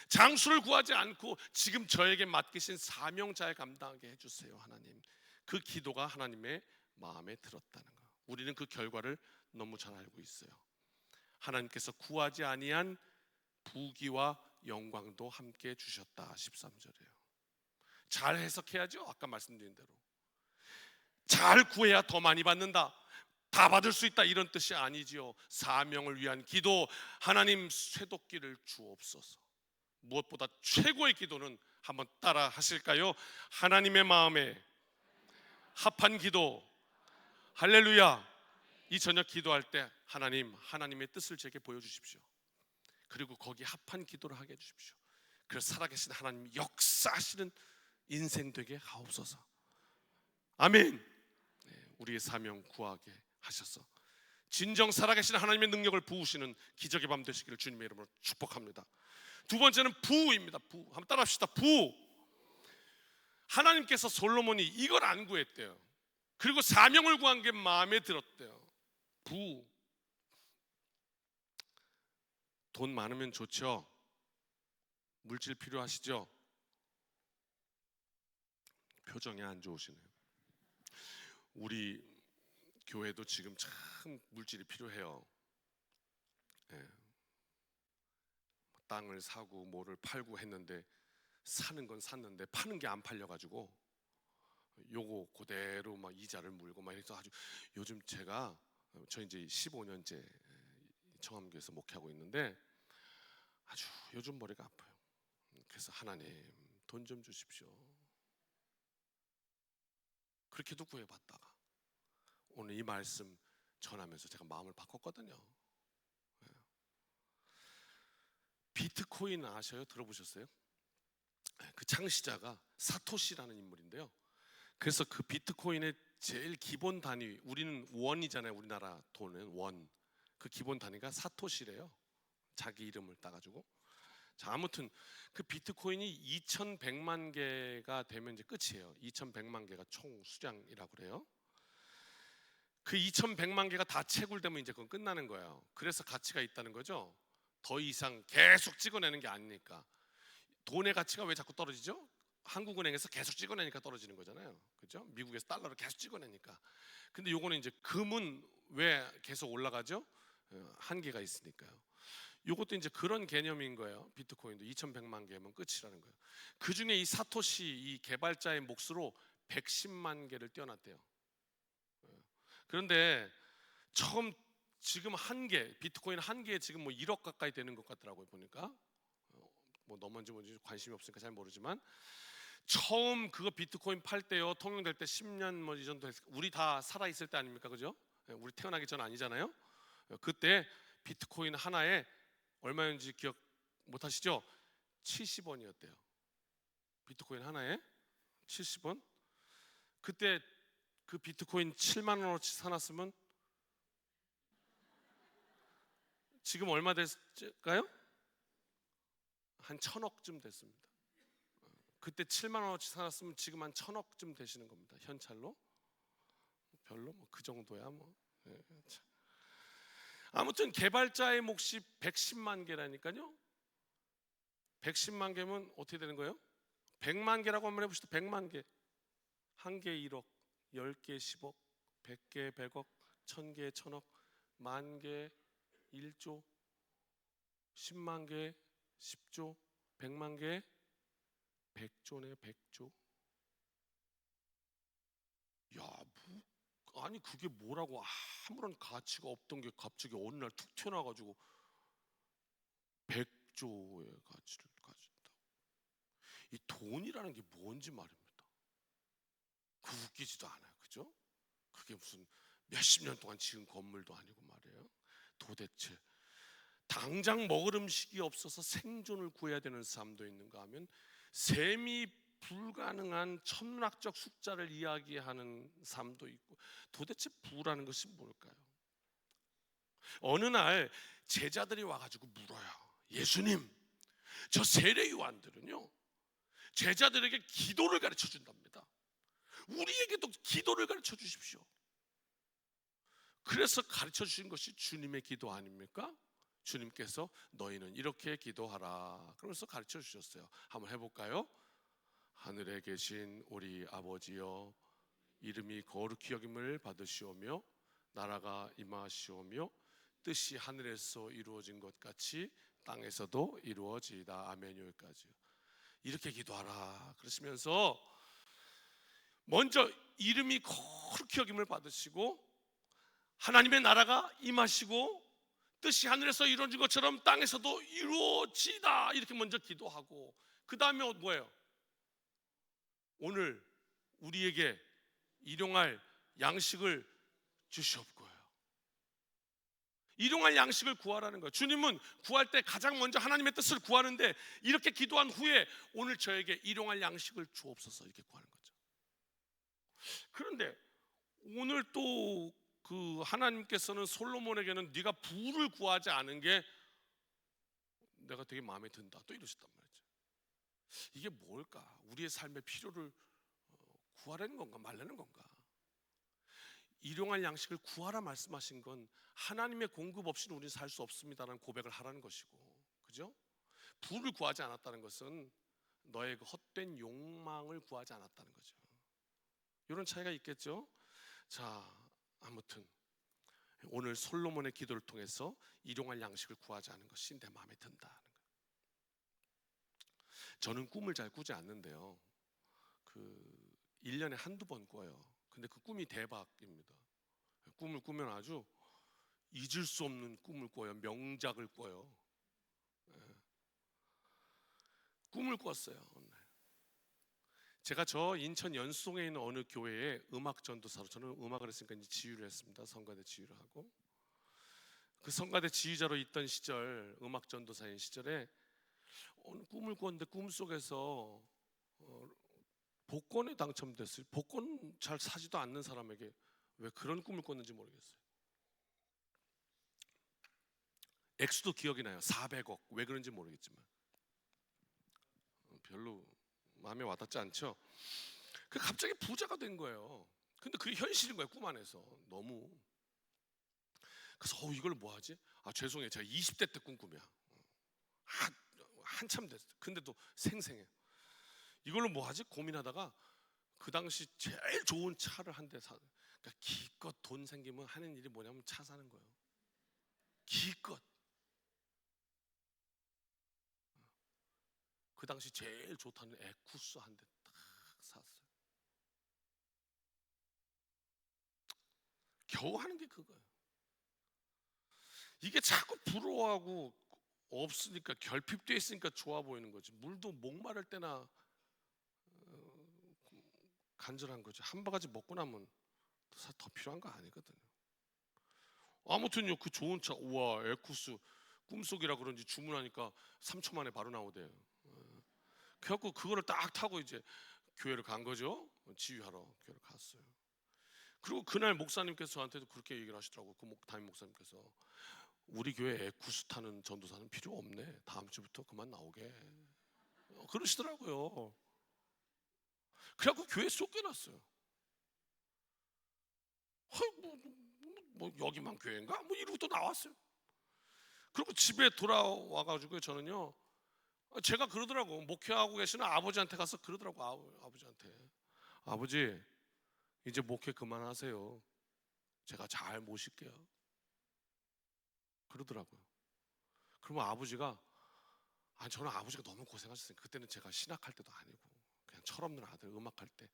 장수를 구하지 않고 지금 저에게 맡기신 사명 잘 감당하게 해주세요 하나님. 그 기도가 하나님의 마음에 들었다는 거. 우리는 그 결과를 너무 잘 알고 있어요. 하나님께서 구하지 아니한 부귀와 영광도 함께 주셨다. 13절이에요. 잘 해석해야죠. 아까 말씀드린 대로 잘 구해야 더 많이 받는다, 다 받을 수 있다, 이런 뜻이 아니지요. 사명을 위한 기도, 하나님 쇠도끼를 주옵소서. 무엇보다 최고의 기도는 한번 따라 하실까요? 하나님의 마음에 합한 기도. 할렐루야. 이 저녁 기도할 때 하나님의 뜻을 제게 보여주십시오. 그리고 거기에 합한 기도를 하게 해주십시오. 그래서 살아계신 하나님 역사하시는 인생 되게 하옵소서. 아멘. 우리의 사명 구하게 하셔서 진정 살아계신 하나님의 능력을 부으시는 기적의 밤 되시기를 주님의 이름으로 축복합니다. 두 번째는 부입니다. 부. 한번 따라합시다. 부. 하나님께서 솔로몬이 이걸 안 구했대요. 그리고 사명을 구한 게 마음에 들었대요. 부. 돈 많으면 좋죠. 물질 필요하시죠? 표정이 안 좋으시네요. 우리 교회도 지금 참 물질이 필요해요. 예. 땅을 사고 뭐를 팔고 했는데 사는 건 샀는데 파는 게 안 팔려가지고 요거 그대로 막 이자를 물고 막 이래서 아주 요즘 제가 저 이제 15년째 청암교에서 목회하고 있는데 아주 요즘 머리가 아파요. 그래서 하나님 돈 좀 주십시오. 그렇게도 구해봤다가 오늘 이 말씀 전하면서 제가 마음을 바꿨거든요. 비트코인 아셔요? 들어보셨어요? 그 창시자가 사토시라는 인물인데요. 그래서 그 비트코인의 제일 기본 단위, 우리는 원이잖아요. 우리나라 돈은 원. 그 기본 단위가 사토시래요. 자기 이름을 따가지고. 자, 아무튼 그 비트코인이 2,100만 개가 되면 이제 끝이에요. 2,100만 개가 총 수량이라고 그래요. 그 2,100만 개가 다 채굴되면 이제 그건 끝나는 거예요. 그래서 가치가 있다는 거죠. 더 이상 계속 찍어내는 게 아니니까. 돈의 가치가 왜 자꾸 떨어지죠? 한국은행에서 계속 찍어내니까 떨어지는 거잖아요. 그죠? 미국에서 달러를 계속 찍어내니까. 근데 요거는 이제 금은 왜 계속 올라가죠? 한계가 있으니까요. 요것도 이제 그런 개념인 거예요. 비트코인도 2,100만 개면 끝이라는 거예요. 그 중에 이 사토시 이 개발자의 몫으로 110만 개를 떼어놨대요. 그런데 처음 지금 한 개, 비트코인 한 개에 지금 뭐 1억 가까이 되는 것 같더라고요. 보니까 뭐 넘었는지 뭔지 관심이 없으니까 잘 모르지만 처음 그거 비트코인 팔 때요, 통용될 때 10년 뭐 이 정도 했을, 우리 다 살아 있을 때 아닙니까, 그죠? 우리 태어나기 전 아니잖아요. 그때 비트코인 하나에 얼마였는지 기억 못 하시죠? 70원이었대요. 비트코인 하나에 70원. 그때 그 비트코인 7만 원어치 사놨으면 지금 얼마 됐을까요? 한 1,000억쯤 됐습니다. 그때 7만 원어치 사놨으면 지금 한 1,000억쯤 되시는 겁니다. 현찰로. 별로 뭐 그 정도야 뭐. 네, 아무튼 개발자의 몫이 110만 개라니까요. 110만 개면 어떻게 되는 거예요? 100만 개라고 한번 해봅시다. 100만 개. 한 개 1억, 10개 10억, 100개 100억, 1000개 1000억, 만 개 1조, 10만 개 10조, 100만 개 100조네 100조. 야, 아니 그게 뭐라고 아무런 가치가 없던 게 갑자기 어느 날 툭 튀어나와가지고 100조의 가치를 가진다. 이 돈이라는 게 뭔지 말입니다. 그 웃기지도 않아요, 그죠? 그게 무슨 몇십 년 동안 지은 건물도 아니고 말이에요. 도대체 당장 먹을 음식이 없어서 생존을 구해야 되는 사람도 있는가 하면 셈이 불가능한 천문학적 숫자를 이야기하는 삶도 있고, 도대체 부라는 것이 뭘까요? 어느 날 제자들이 와가지고 물어요. 예수님, 저 세례요한들은요 제자들에게 기도를 가르쳐 준답니다. 우리에게도 기도를 가르쳐 주십시오. 그래서 가르쳐 주신 것이 주님의 기도 아닙니까? 주님께서 너희는 이렇게 기도하라 그러면서 가르쳐 주셨어요. 한번 해볼까요? 하늘에 계신 우리 아버지여, 이름이 거룩히 여김을 받으시오며 나라가 임하시오며 뜻이 하늘에서 이루어진 것 같이 땅에서도 이루어지이다. 아멘. 여기까지요. 이렇게 기도하라 그러시면서 먼저 이름이 거룩히 여김을 받으시고 하나님의 나라가 임하시고 뜻이 하늘에서 이루어진 것처럼 땅에서도 이루어지다 이렇게 먼저 기도하고, 그 다음에 뭐예요? 오늘 우리에게 일용할 양식을 주시옵고요. 일용할 양식을 구하라는 거예요. 주님은 구할 때 가장 먼저 하나님의 뜻을 구하는데 이렇게 기도한 후에 오늘 저에게 일용할 양식을 주옵소서 이렇게 구하는 거죠. 그런데 오늘 또 그 하나님께서는 솔로몬에게는 네가 부를 구하지 않은 게 내가 되게 마음에 든다 또 이러셨단 말이죠. 이게 뭘까? 우리의 삶의 필요를 구하라는 건가 말라는 건가? 일용할 양식을 구하라 말씀하신 건 하나님의 공급 없이는 우리는 살 수 없습니다라는 고백을 하라는 것이고, 그죠? 부를 구하지 않았다는 것은 너의 그 헛된 욕망을 구하지 않았다는 거죠. 이런 차이가 있겠죠. 자, 아무튼 오늘 솔로몬의 기도를 통해서 일용할 양식을 구하지 않은 것이 내 마음에 든다는 거예요. 저는 꿈을 잘 꾸지 않는데요, 1년에 한두 번 꿔요. 근데 그 꿈이 대박입니다. 꿈을 꾸면 아주 잊을 수 없는 꿈을 꿔요. 명작을 꿔요. 꿈을 꿨어요. 어느 날. 제가 저 인천 연수동에 있는 어느 교회에 음악 전도사로, 저는 음악을 했으니까 이제 지휘를 했습니다. 성가대 지휘를 하고, 그 성가대 지휘자로 있던 시절, 음악 전도사인 시절에 어느 꿈을 꿨는데 꿈속에서 복권에 당첨됐어요. 복권 잘 사지도 않는 사람에게 왜 그런 꿈을 꿨는지 모르겠어요. 액수도 기억이 나요. 400억. 왜 그런지 모르겠지만 별로 마음에 와닿지 않죠. 그 갑자기 부자가 된 거예요. 근데 그게 현실인 거예요. 꿈 안에서. 너무. 그래서 이걸 뭐 하지? 죄송해요. 제가 20대 때 꾼 꿈이야. 한참 됐어. 근데도 생생해. 이걸로 뭐 하지? 고민하다가 그 당시 제일 좋은 차를 한 대 사. 그러니까 기껏 돈 생기면 하는 일이 뭐냐면 차 사는 거예요. 기껏. 그 당시 제일 좋다는 에쿠스 한 대 딱 샀어요. 겨우 하는 게 그거예요. 이게 자꾸 부러워하고 없으니까, 결핍돼 있으니까 좋아 보이는 거지. 물도 목마를 때나 간절한 거지. 한 바가지 먹고 나면 더 필요한 거 아니거든요. 아무튼요, 그 좋은 차, 우와, 에쿠스, 꿈속이라 그런지 주문하니까 3초 만에 바로 나오대요. 그래갖고 그거를 딱 타고 이제 교회를 간 거죠. 지휘하러 교회를 갔어요. 그리고 그날 목사님께서 저한테도 그렇게 얘기를 하시더라고요. 그 담임 목사님께서, 우리 교회 에쿠스 타는 전도사는 필요 없네. 다음 주부터 그만 나오게. 그러시더라고요. 그래갖고 교회 쫓겨났어요. 뭐 여기만 교회인가? 뭐 이러고 또 나왔어요. 그리고 집에 돌아와가지고 저는요, 제가 그러더라고. 목회하고 계시는 아버지한테 가서 그러더라고. 아버지한테, 아버지 이제 목회 그만하세요. 제가 잘 모실게요. 그러더라고요. 그러면 아버지가, 저는 아버지가 너무 고생하셨어요. 그때는 제가 신학할 때도 아니고 그냥 철없는 아들, 음악할 때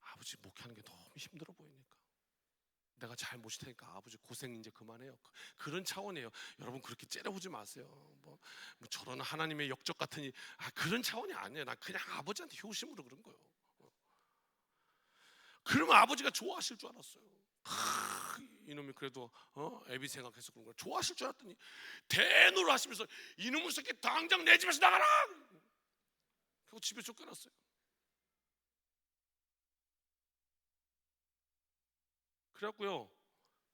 아버지 목회하는 게 너무 힘들어 보이니까 내가 잘 모실 테니까 아버지 고생 이제 그만해요. 그런 차원이에요. 여러분 그렇게 째려보지 마세요. 뭐 저런 하나님의 역적 같으니, 그런 차원이 아니에요. 난 그냥 아버지한테 효심으로 그런 거예요. 그러면 아버지가 좋아하실 줄 알았어요. 이놈이 그래도 애비 생각해서 그런 걸 좋아하실 줄 알았더니 대노를 하시면서, 이놈의 새끼 당장 내 집에서 나가라! 그리고 집에 쫓겨났어요. 그래갖고요,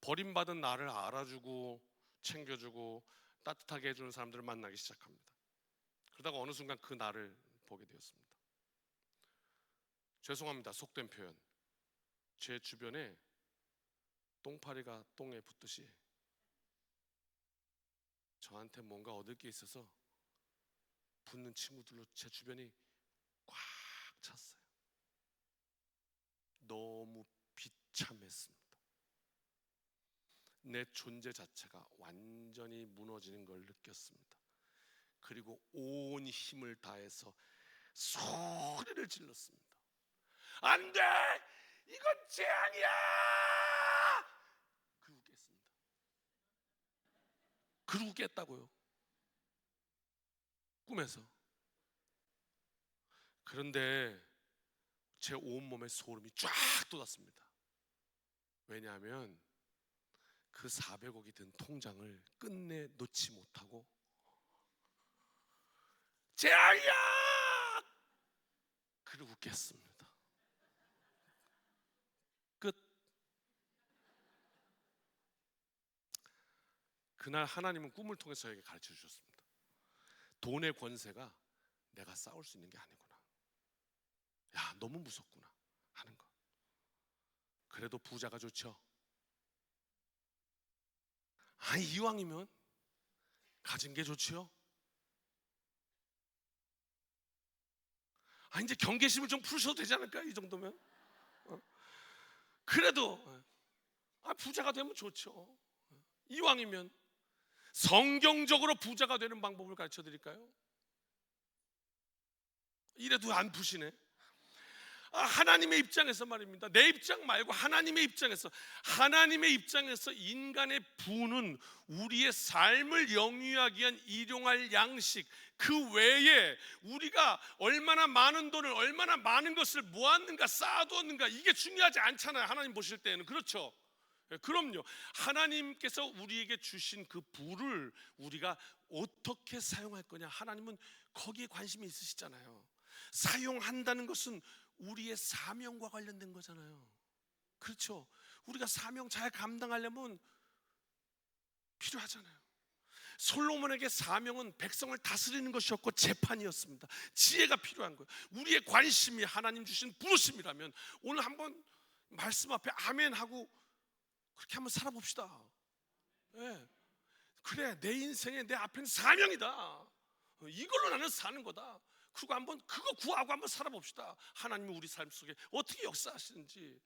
버림받은 나를 알아주고 챙겨주고 따뜻하게 해주는 사람들을 만나기 시작합니다. 그러다가 어느 순간 그 나를 보게 되었습니다. 죄송합니다, 속된 표현. 제 주변에 똥파리가 똥에 붙듯이 저한테 뭔가 얻을 게 있어서 붙는 친구들로 제 주변이 꽉 찼어요. 너무 비참했습니다. 내 존재 자체가 완전히 무너지는 걸 느꼈습니다. 그리고 온 힘을 다해서 소리를 질렀습니다. 안 돼! 이건 재앙이야! 그러고 깼습니다. 그러고 깼다고요. 꿈에서. 그런데 제 온몸에 소름이 쫙 돋았습니다. 왜냐하면 그 400억이 든 통장을 끝내 놓지 못하고 재앙이야! 그러고 깼습니다. 끝. 그날 하나님은 꿈을 통해서 저에게 가르쳐 주셨습니다. 돈의 권세가 내가 싸울 수 있는 게 아니구나. 야, 너무 무섭구나 하는 거. 그래도 부자가 좋죠. 이왕이면 가진 게 좋지요. 이제 경계심을 좀 푸셔도 되지 않을까? 이 정도면. 그래도 부자가 되면 좋죠. 이왕이면 성경적으로 부자가 되는 방법을 가르쳐 드릴까요? 이래도 안 푸시네. 하나님의 입장에서 말입니다. 내 입장 말고 하나님의 입장에서 인간의 부는 우리의 삶을 영위하기 위한 일용할 양식, 그 외에 우리가 얼마나 많은 돈을, 얼마나 많은 것을 모았는가, 쌓아두었는가, 이게 중요하지 않잖아요. 하나님 보실 때는. 그렇죠? 그럼요. 하나님께서 우리에게 주신 그 부를 우리가 어떻게 사용할 거냐, 하나님은 거기에 관심이 있으시잖아요. 사용한다는 것은 우리의 사명과 관련된 거잖아요. 그렇죠? 우리가 사명 잘 감당하려면 필요하잖아요. 솔로몬에게 사명은 백성을 다스리는 것이었고 재판이었습니다. 지혜가 필요한 거예요. 우리의 관심이 하나님 주신 부르심이라면 오늘 한번 말씀 앞에 아멘 하고 그렇게 한번 살아봅시다. 네. 그래, 내 인생에 내 앞에는 사명이다. 이걸로 나는 사는 거다. 그리고 한번 그거 구하고 한번 살아봅시다. 하나님이 우리 삶 속에 어떻게 역사하시는지.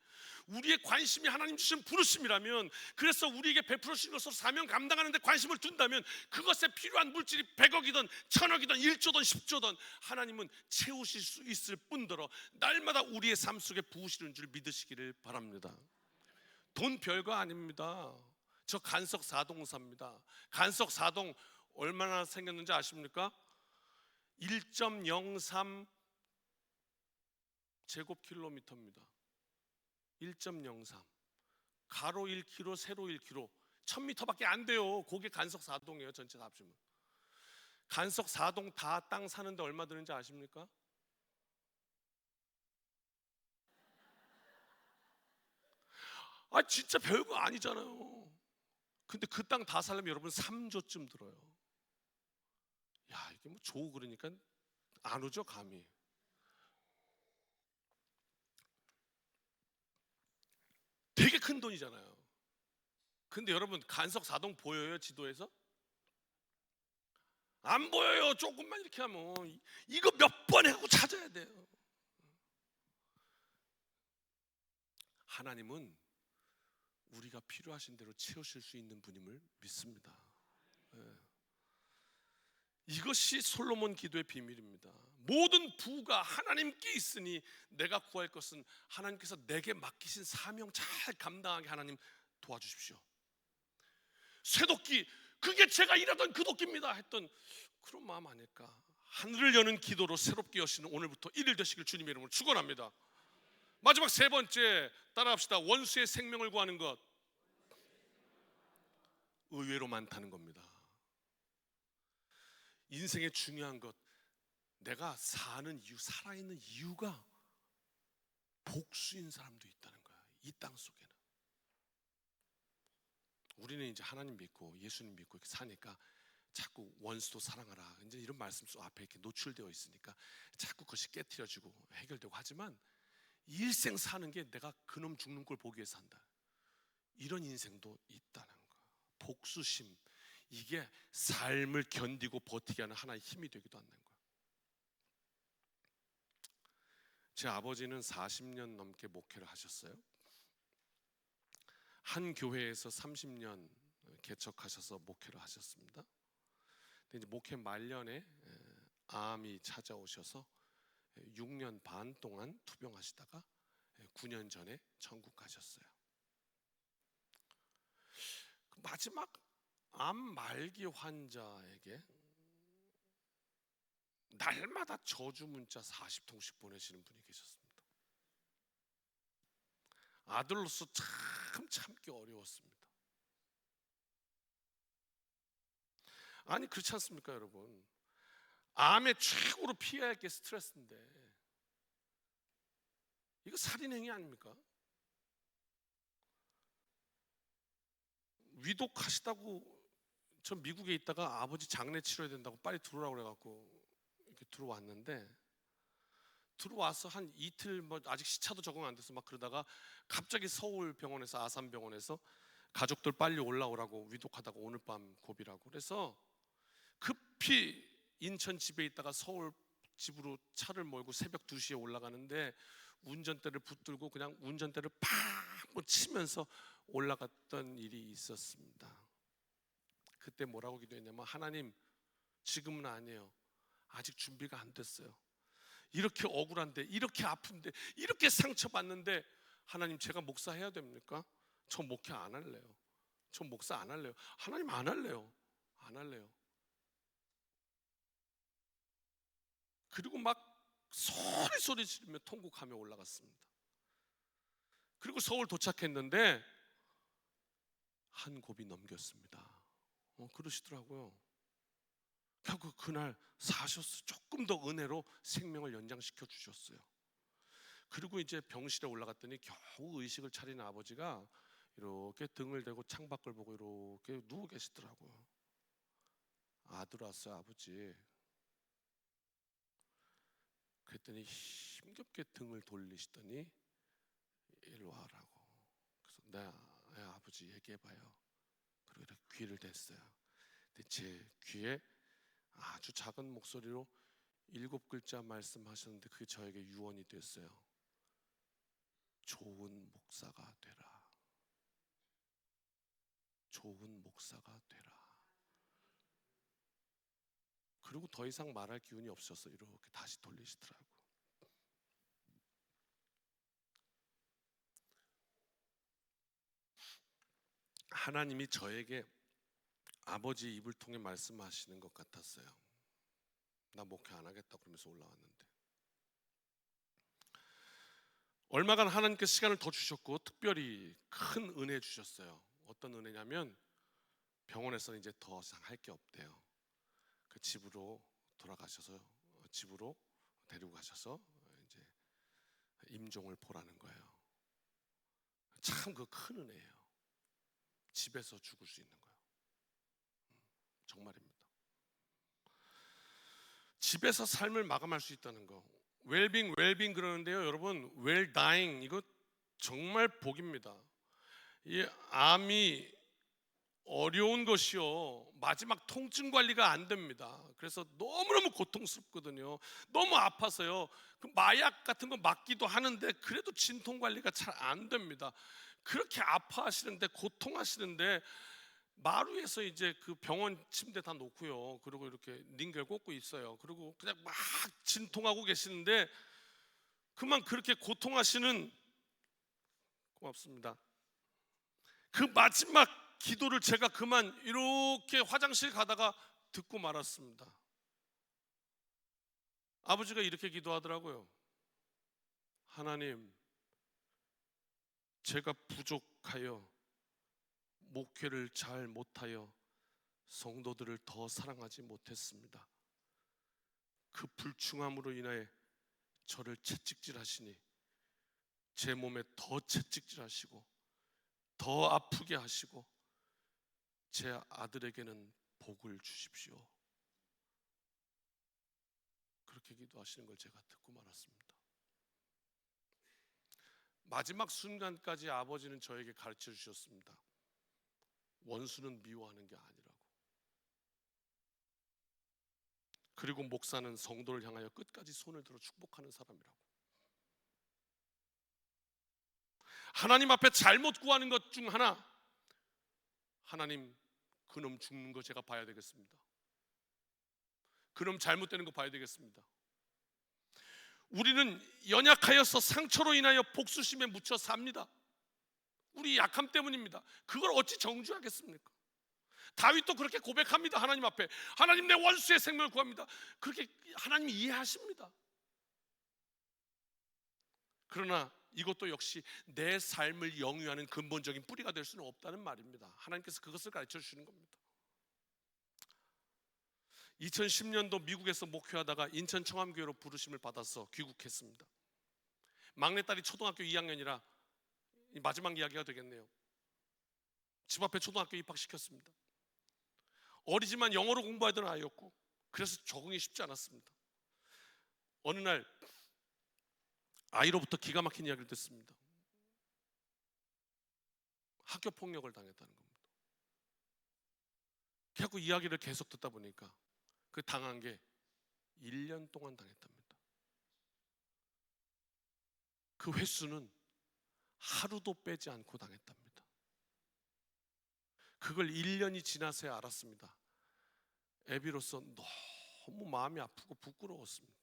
우리의 관심이 하나님 주신 부르심이라면, 그래서 우리에게 베풀어 주신 것으로 사명 감당하는 데 관심을 둔다면 그것에 필요한 물질이 100억이든 1000억이든 1조든 10조든 하나님은 채우실 수 있을 뿐더러 날마다 우리의 삶 속에 부으시는 줄 믿으시기를 바랍니다. 돈 별거 아닙니다. 저 간석 4동사입니다. 간석 4동 얼마나 생겼는지 아십니까? 1.03 제곱킬로미터입니다. 1.03 가로 1km, 세로 1km, 1000m밖에 안 돼요. 그게 간석 4동이에요. 전체 다 합치면. 간석 4동 다 땅 사는데 얼마 드는지 아십니까? 진짜 별거 아니잖아요. 근데 그 땅 다 살려면 여러분 3조쯤 들어요. 야, 이게 뭐 조 그러니까 안 오죠, 감이. 되게 큰 돈이잖아요. 근데 여러분 간석 4동 보여요, 지도에서? 안 보여요. 조금만 이렇게 하면. 이거 몇 번 해고 찾아야 돼요. 하나님은 우리가 필요하신 대로 채우실 수 있는 분임을 믿습니다. 네. 이것이 솔로몬 기도의 비밀입니다. 모든 부가 하나님께 있으니 내가 구할 것은 하나님께서 내게 맡기신 사명 잘 감당하게 하나님 도와주십시오. 쇠도끼, 그게 제가 일하던 그 도끼입니다 했던 그런 마음 아닐까. 하늘을 여는 기도로 새롭게 여시는 오늘부터 1일 되시길 주님의 이름으로 축원합니다. 마지막 세 번째 따라합시다. 원수의 생명을 구하는 것 의외로 많다는 겁니다. 인생의 중요한 것, 내가 사는 이유, 살아있는 이유가 복수인 사람도 있다는 거야. 이 땅 속에는 우리는 이제 하나님 믿고 예수님 믿고 이렇게 사니까 자꾸 원수도 사랑하라, 이제 이런 말씀 속 앞에 이렇게 노출되어 있으니까 자꾸 그것이 깨트려지고 해결되고 하지만, 일생 사는 게 내가 그놈 죽는 걸 보기 위해서 산다, 이런 인생도 있다는 거야. 복수심, 이게 삶을 견디고 버티게 하는 하나의 힘이 되기도 한다는 거야. 제 아버지는 40년 넘게 목회를 하셨어요. 한 교회에서 30년 개척하셔서 목회를 하셨습니다. 근데 이제 목회 말년에 암이 찾아오셔서 6년 반 동안 투병하시다가 9년 전에 천국 가셨어요. 마지막 암 말기 환자에게 날마다 저주 문자 40통씩 보내시는 분이 계셨습니다. 아들로서 참 참기 어려웠습니다. 아니 그렇지 않습니까 여러분? 암의 최고로 피해야 할 게 스트레스인데 이거 살인행위 아닙니까? 위독하시다고, 전 미국에 있다가 아버지 장례 치러야 된다고 빨리 들어오라고 그래갖고 이렇게 들어왔는데, 들어와서 한 이틀 뭐 아직 시차도 적응 안 돼서 막 그러다가 갑자기 서울 병원에서, 아산 병원에서 가족들 빨리 올라오라고, 위독하다고 오늘 밤 고비라고 그래서 급히 인천 집에 있다가 서울 집으로 차를 몰고 새벽 2시에 올라가는데 운전대를 붙들고 그냥 운전대를 팍 치면서 올라갔던 일이 있었습니다. 그때 뭐라고 기도했냐면, 하나님, 지금은 아니에요. 아직 준비가 안 됐어요. 이렇게 억울한데, 이렇게 아픈데, 이렇게 상처받는데, 하나님, 제가 목사해야 됩니까? 저 목회 안 할래요. 저 목사 안 할래요. 하나님, 안 할래요. 안 할래요. 그리고 막 소리 지르며 통곡하며 올라갔습니다. 그리고 서울 도착했는데 한 곱이 넘겼습니다. 그러시더라고요. 결국 그날 사셨어요. 조금 더 은혜로 생명을 연장시켜 주셨어요. 그리고 이제 병실에 올라갔더니 겨우 의식을 차린 아버지가 이렇게 등을 대고 창밖을 보고 이렇게 누워 계시더라고요. 아들 왔어요, 아버지. 그랬더니 힘겹게 등을 돌리시더니 일로 와라고. 그래서 네, 아버지 얘기해봐요. 그리고 이렇게 귀를 댔어요. 근데 제 귀에 아주 작은 목소리로 7글자 말씀하셨는데 그게 저에게 유언이 됐어요. 좋은 목사가 되라. 좋은 목사가 되라. 그리고 더 이상 말할 기운이 없어서 이렇게 다시 돌리시더라고요. 하나님이 저에게 아버지 입을 통해 말씀하시는 것 같았어요. 나 목회 안 하겠다 그러면서 올라왔는데, 얼마간 하나님께 시간을 더 주셨고 특별히 큰 은혜 주셨어요. 어떤 은혜냐면, 병원에서는 이제 더 이상 할 게 없대요. 그 집으로 돌아가셔서 집으로 데리고 가셔서 이제 임종을 보라는 거예요. 참 그 큰 은혜예요. 집에서 죽을 수 있는 거예요. 정말입니다. 집에서 삶을 마감할 수 있다는 거. 웰빙 그러는데요, 여러분, 웰다잉 이거 정말 복입니다. 이 암이 어려운 것이요, 마지막 통증 관리가 안 됩니다. 그래서 너무너무 고통스럽거든요. 너무 아파서요, 그 마약 같은 거 맞기도 하는데 그래도 진통 관리가 잘 안 됩니다. 그렇게 아파하시는데, 고통하시는데, 마루에서 이제 그 병원 침대 다 놓고요, 그리고 이렇게 링겔 꽂고 있어요. 그리고 그냥 막 진통하고 계시는데, 그만 그렇게 고통하시는, 고맙습니다, 그 마지막 기도를 제가 그만 이렇게 화장실 가다가 듣고 말았습니다. 아버지가 이렇게 기도하더라고요. 하나님, 제가 부족하여 목회를 잘 못하여 성도들을 더 사랑하지 못했습니다. 그 불충함으로 인하여 저를 채찍질하시니 제 몸에 더 채찍질하시고 더 아프게 하시고 제 아들에게는 복을 주십시오. 그렇게 기도하시는 걸 제가 듣고 말았습니다. 마지막 순간까지 아버지는 저에게 가르쳐 주셨습니다. 원수는 미워하는 게 아니라고. 그리고 목사는 성도를 향하여 끝까지 손을 들어 축복하는 사람이라고. 하나님 앞에 잘못 구하는 것 중 하나, 하나님, 그놈 죽는 거 제가 봐야 되겠습니다. 그놈 잘못되는 거 봐야 되겠습니다. 우리는 연약하여서 상처로 인하여 복수심에 묻혀 삽니다. 우리 약함 때문입니다. 그걸 어찌 정죄하겠습니까? 다윗도 그렇게 고백합니다. 하나님 앞에, 하나님, 내 원수의 생명을 구합니다. 그렇게 하나님 이해하십니다. 그러나 이것도 역시 내 삶을 영위하는 근본적인 뿌리가 될 수는 없다는 말입니다. 하나님께서 그것을 가르쳐 주시는 겁니다. 2010년도 미국에서 목회하다가 인천 청암교회로 부르심을 받아서 귀국했습니다. 막내딸이 초등학교 2학년이라 마지막 이야기가 되겠네요. 집 앞에 초등학교 입학시켰습니다. 어리지만 영어로 공부하던 아이였고, 그래서 적응이 쉽지 않았습니다. 어느 날 아이로부터 기가 막힌 이야기를 듣습니다. 학교 폭력을 당했다는 겁니다. 그래서 이야기를 계속 듣다 보니까 그 당한 게 1년 동안 당했답니다. 그 횟수는 하루도 빼지 않고 당했답니다. 그걸 1년이 지나서야 알았습니다. 애비로서 너무 마음이 아프고 부끄러웠습니다.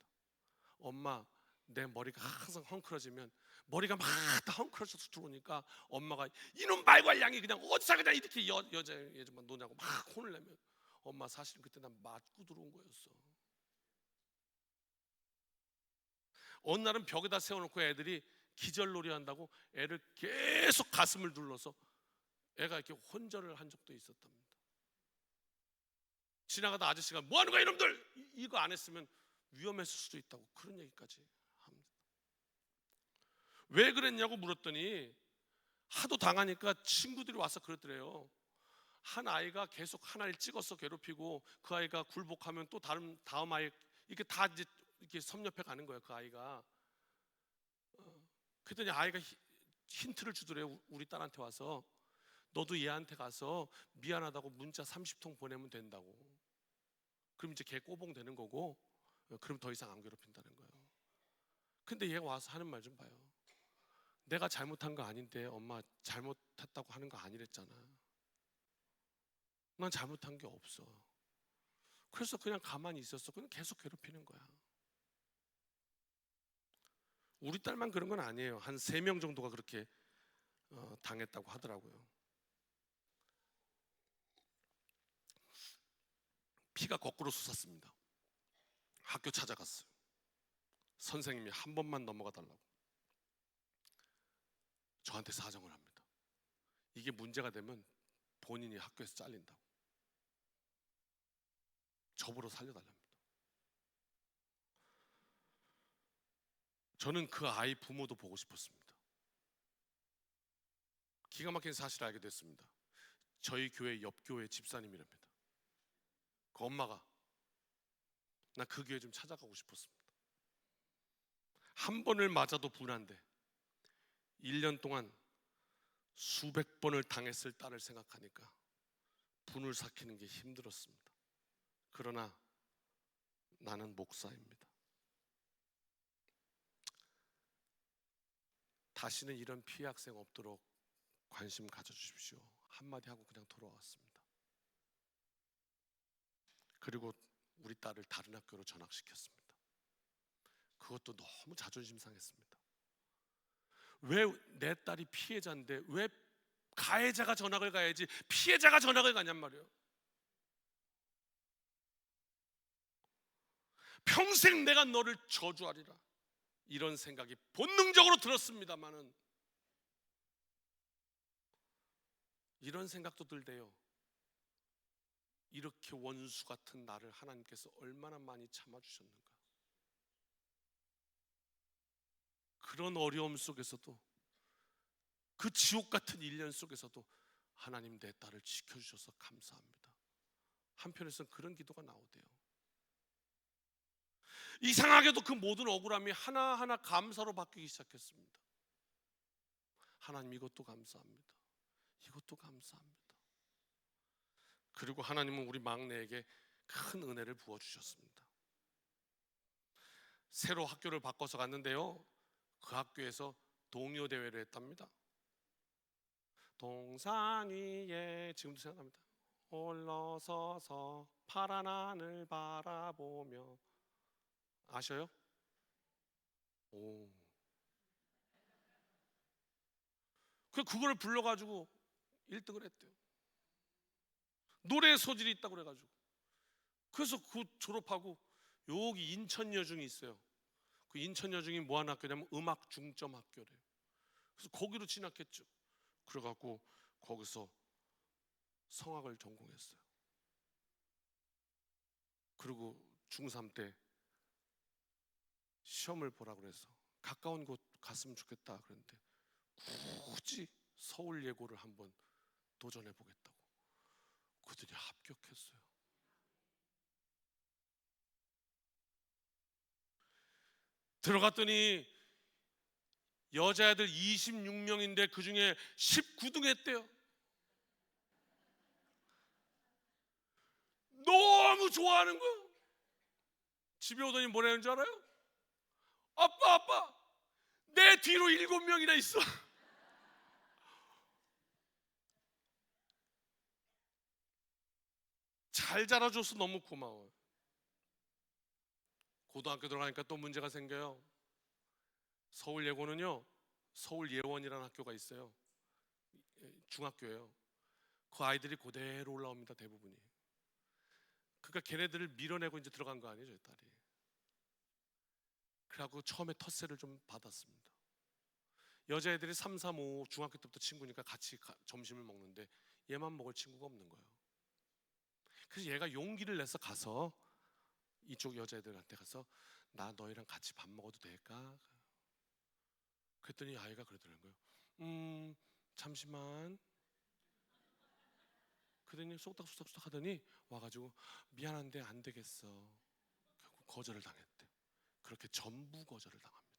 엄마, 내 머리가 항상 헝클어지면 머리가 막 다 헝클어져서 들어오니까 엄마가 이놈 말괄량이 그냥 어디서 그냥 이렇게 여자 예전만 노냐고 막 혼을 내면, 엄마 사실은 그때 난 맞고 들어온 거였어. 어느 날은 벽에다 세워놓고 애들이 기절놀이 한다고 애를 계속 가슴을 눌러서 애가 이렇게 혼절을 한 적도 있었답니다. 지나가다 아저씨가 뭐 하는 거야 이놈들, 이거 안 했으면 위험했을 수도 있다고 그런 얘기까지 합니다. 왜 그랬냐고 물었더니 하도 당하니까 친구들이 와서 그러더래요. 한 아이가 계속 하나를 찍어서 괴롭히고 그 아이가 굴복하면 또 다음 아이 이렇게 다 이제 이렇게 섭렵해 가는 거예요. 그 아이가. 그랬더니 아이가 힌트를 주더래요. 우리 딸한테 와서 너도 얘한테 가서 미안하다고 문자 30통 보내면 된다고. 그럼 이제 걔 꼬봉 되는 거고, 그럼 더 이상 안 괴롭힌다는 거예요. 근데 얘가 와서 하는 말 좀 봐요. 내가 잘못한 거 아닌데 엄마 잘못했다고 하는 거 아니랬잖아. 난 잘못한 게 없어. 그래서 그냥 가만히 있었어. 그냥 계속 괴롭히는 거야. 우리 딸만 그런 건 아니에요. 한 3명 정도가 그렇게 당했다고 하더라고요. 피가 거꾸로 솟았습니다. 학교 찾아갔어요. 선생님이 한 번만 넘어가 달라고 저한테 사정을 합니다. 이게 문제가 되면 본인이 학교에서 잘린다고, 저보러 살려달랍니다. 저는 그 아이 부모도 보고 싶었습니다. 기가 막힌 사실을 알게 됐습니다. 저희 교회 옆 교회 집사님이랍니다. 그 엄마가 나 그 교회 좀 찾아가고 싶었습니다. 한 번을 맞아도 분한데 1년 동안 수백 번을 당했을 딸을 생각하니까 분을 삭히는 게 힘들었습니다. 그러나 나는 목사입니다. 다시는 이런 피해 학생 없도록 관심 가져주십시오. 한마디 하고 그냥 돌아왔습니다. 그리고 우리 딸을 다른 학교로 전학시켰습니다. 그것도 너무 자존심 상했습니다. 왜 내 딸이 피해자인데 왜 가해자가 전학을 가야지 피해자가 전학을 가냔 말이에요. 평생 내가 너를 저주하리라, 이런 생각이 본능적으로 들었습니다마는 이런 생각도 들대요. 이렇게 원수 같은 나를 하나님께서 얼마나 많이 참아주셨는가. 그런 어려움 속에서도, 그 지옥 같은 1년 속에서도 하나님 내 딸을 지켜주셔서 감사합니다. 한편에서는 그런 기도가 나오대요. 이상하게도 그 모든 억울함이 하나하나 감사로 바뀌기 시작했습니다. 하나님 이것도 감사합니다. 이것도 감사합니다. 그리고 하나님은 우리 막내에게 큰 은혜를 부어주셨습니다. 새로 학교를 바꿔서 갔는데요, 그 학교에서 동요 대회를 했답니다. 동산 위에, 지금도 생각합니다. 올라서서 파란 하늘 바라보며, 아셔요? 오. 그걸 불러가지고 1등을 했대요. 노래 소질이 있다고 그래가지고. 그래서 그 졸업하고 여기 인천 여중이 있어요. 그 인천 여중이 뭐 하는 학교냐면 음악 중점 학교래요. 그래서 거기로 진학했죠. 그래갖고 거기서 성악을 전공했어요. 그리고 중3 때 시험을 보라고 그래서 가까운 곳 갔으면 좋겠다 그랬는데 굳이 서울 예고를 한번 도전해 보겠다고 그들이 합격했어요. 들어갔더니 여자애들 26명인데 그 중에 19등 했대요. 너무 좋아하는 거예요. 집에 오더니 뭐라는 줄 알아요? 아빠, 내 뒤로 7명이나 있어. 잘 자라줘서 너무 고마워요. 고등학교 들어가니까 또 문제가 생겨요. 서울예고는요, 서울예원이라는 학교가 있어요. 중학교예요. 그 아이들이 그대로 올라옵니다, 대부분이. 그러니까 걔네들을 밀어내고 이제 들어간 거 아니에요, 저희 딸이. 그래갖고 처음에 텃세를 좀 받았습니다. 여자애들이 3, 4, 5 중학교 때부터 친구니까 같이 점심을 먹는데 얘만 먹을 친구가 없는 거예요. 그래서 얘가 용기를 내서 가서 이쪽 여자애들한테 가서 나 너희랑 같이 밥 먹어도 될까? 그랬더니 아이가 그러더라는 거예요. 잠시만. 그러더니 쏙닥쏙닥 하더니 와가지고 미안한데 안 되겠어. 결국 거절을 당했대. 그렇게 전부 거절을 당합니다.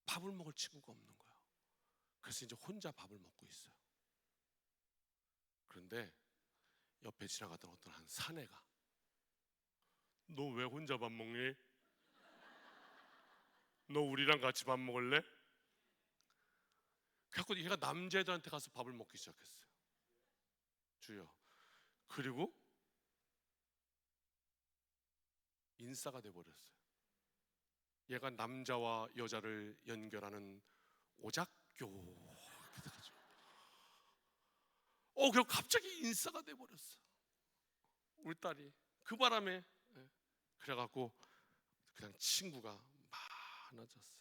밥을 먹을 친구가 없는 거야. 그래서 이제 혼자 밥을 먹고 있어요. 그런데 옆에 지나가던 어떤 한 사내가 너 왜 혼자 밥 먹니? 너 우리랑 같이 밥 먹을래? 그래서 얘가 남자애들한테 가서 밥을 먹기 시작했어요. 주여. 그리고 인싸가 돼버렸어요. 얘가 남자와 여자를 연결하는 오작교. 그리고 갑자기 인싸가 돼버렸어, 우리 딸이. 그 바람에 그래갖고 그냥 친구가 많아졌어요.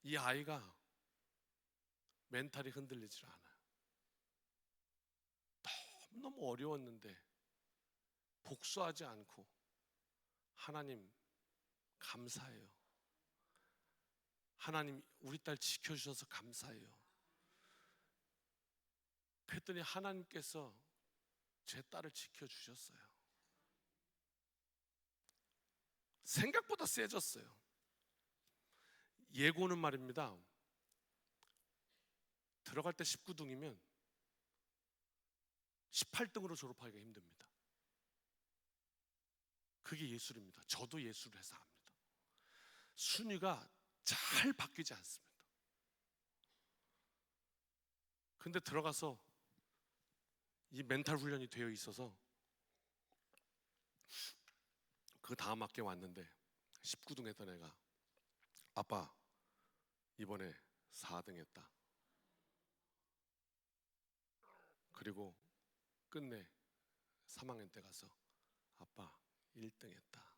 이 아이가 멘탈이 흔들리질 않아요. 너무 어려웠는데 복수하지 않고 하나님 감사해요. 하나님 우리 딸 지켜주셔서 감사해요. 그랬더니 하나님께서 제 딸을 지켜주셨어요. 생각보다 세졌어요. 예고는 말입니다, 들어갈 때 19등이면 18등으로 졸업하기가 힘듭니다. 그게 예술입니다. 저도 예술을 해서 압니다. 순위가 잘 바뀌지 않습니다. 근데 들어가서 이 멘탈 훈련이 되어 있어서 그 다음 학기에 왔는데 19등 했던 애가 아빠 이번에 4등 했다. 그리고 끝내 3학년 때 가서 아빠 1등 했다.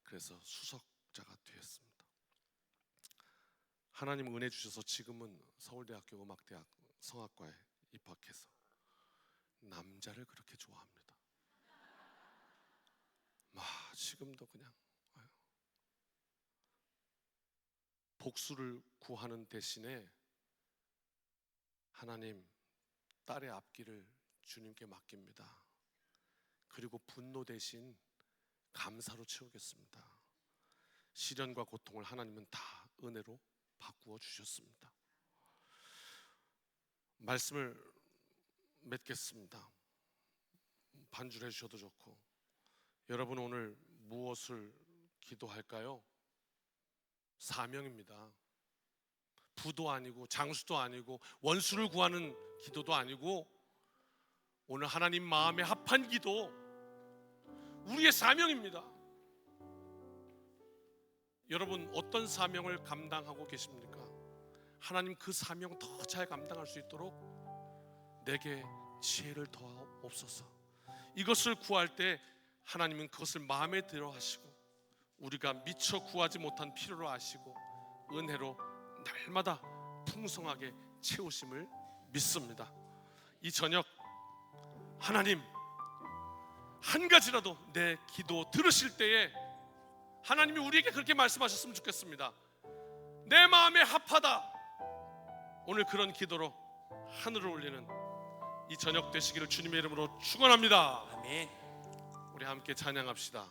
그래서 수석자가 되었습니다. 하나님 은혜 주셔서 지금은 서울대학교 음악대학 성악과에 입학해서 남자를 그렇게 좋아합니다. 지금도 그냥 복수를 구하는 대신에 하나님 딸의 앞길을 주님께 맡깁니다. 그리고 분노 대신 감사로 채우겠습니다. 시련과 고통을 하나님은 다 은혜로 바꾸어 주셨습니다. 말씀을 맺겠습니다. 반주를 해주셔도 좋고. 여러분 오늘 무엇을 기도할까요? 사명입니다. 부도 아니고 장수도 아니고 원수를 구하는 기도도 아니고 오늘 하나님 마음에 합한 기도, 우리의 사명입니다. 여러분 어떤 사명을 감당하고 계십니까? 하나님 그 사명 더 잘 감당할 수 있도록 내게 지혜를 더하옵소서. 이것을 구할 때 하나님은 그것을 마음에 들어 하시고 우리가 미처 구하지 못한 필요로 아시고 은혜로 날마다 풍성하게 채우심을 믿습니다. 이 저녁 하나님 한 가지라도 내 기도 들으실 때에 하나님이 우리에게 그렇게 말씀하셨으면 좋겠습니다. 내 마음에 합하다. 오늘 그런 기도로 하늘을 올리는 이 저녁 되시기를 주님의 이름으로 축원합니다. 아멘. 우리 함께 찬양합시다.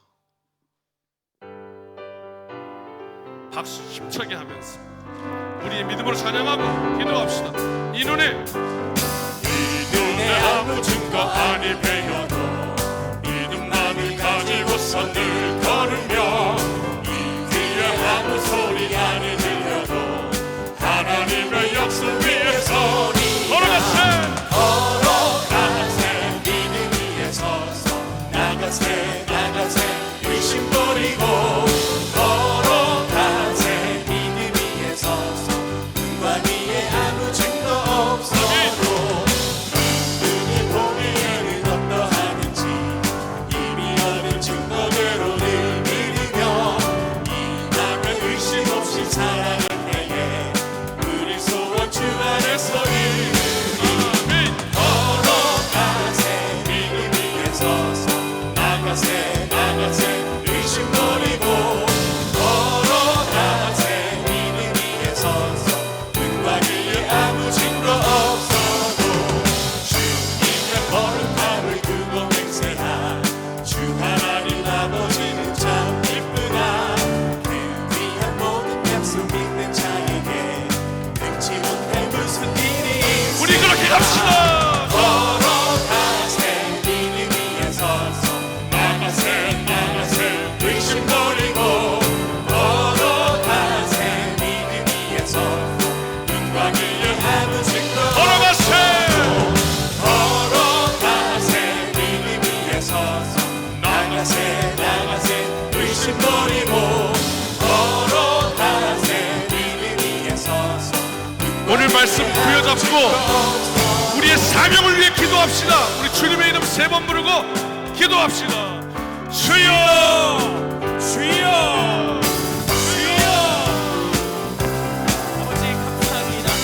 박수 힘차게 하면서 우리의 믿음으로 찬양하고 기도합시다. 이 눈에 아무 증거 아니 배워도 위에서 늘 걸으며 이 귀에 아무 소리 많이 들려도 하나님의 약속 위에서 걸어가세 믿음 위에 서서 나가세 의심 버리고 걸어가세 믿음 위에 서서 눈과 귀에 아무 증거 없어도 눈이 보기에는 어떠하는지 이미 얻은 증거대로 늘 믿으며 이남의 의심 없이 살아갈 때에 우리 소원 주 안에서 걸어가세 믿음 위에 서서 나가세 의심 버리고 걸어가세 믿음 위에 서서 눈과 귀에 아무 증거 없어도 주님의 거룩함을 두고 맹세한 주 하나님 아버지는 참 이쁘다. 그 귀한 모든 약속 믿는 자에게 능치 못할 무슨 일이 있어. 우리 그렇게 갑시다. 걸어가세 믿음 위에 서서 나가세 의심 버리고 걸어가세 믿음 위에 서서 눈과 귀에 아무 증거 걸어가세. 걸어가세 믿음 위에 서서 나가세 의심 버리고 걸어가세 믿음 위에 서서 오늘 말씀 부여잡고 우리의 사명을 위해 기도합시다. 우리 주님의 이름 3번 부르고 기도합시다. 주여 주여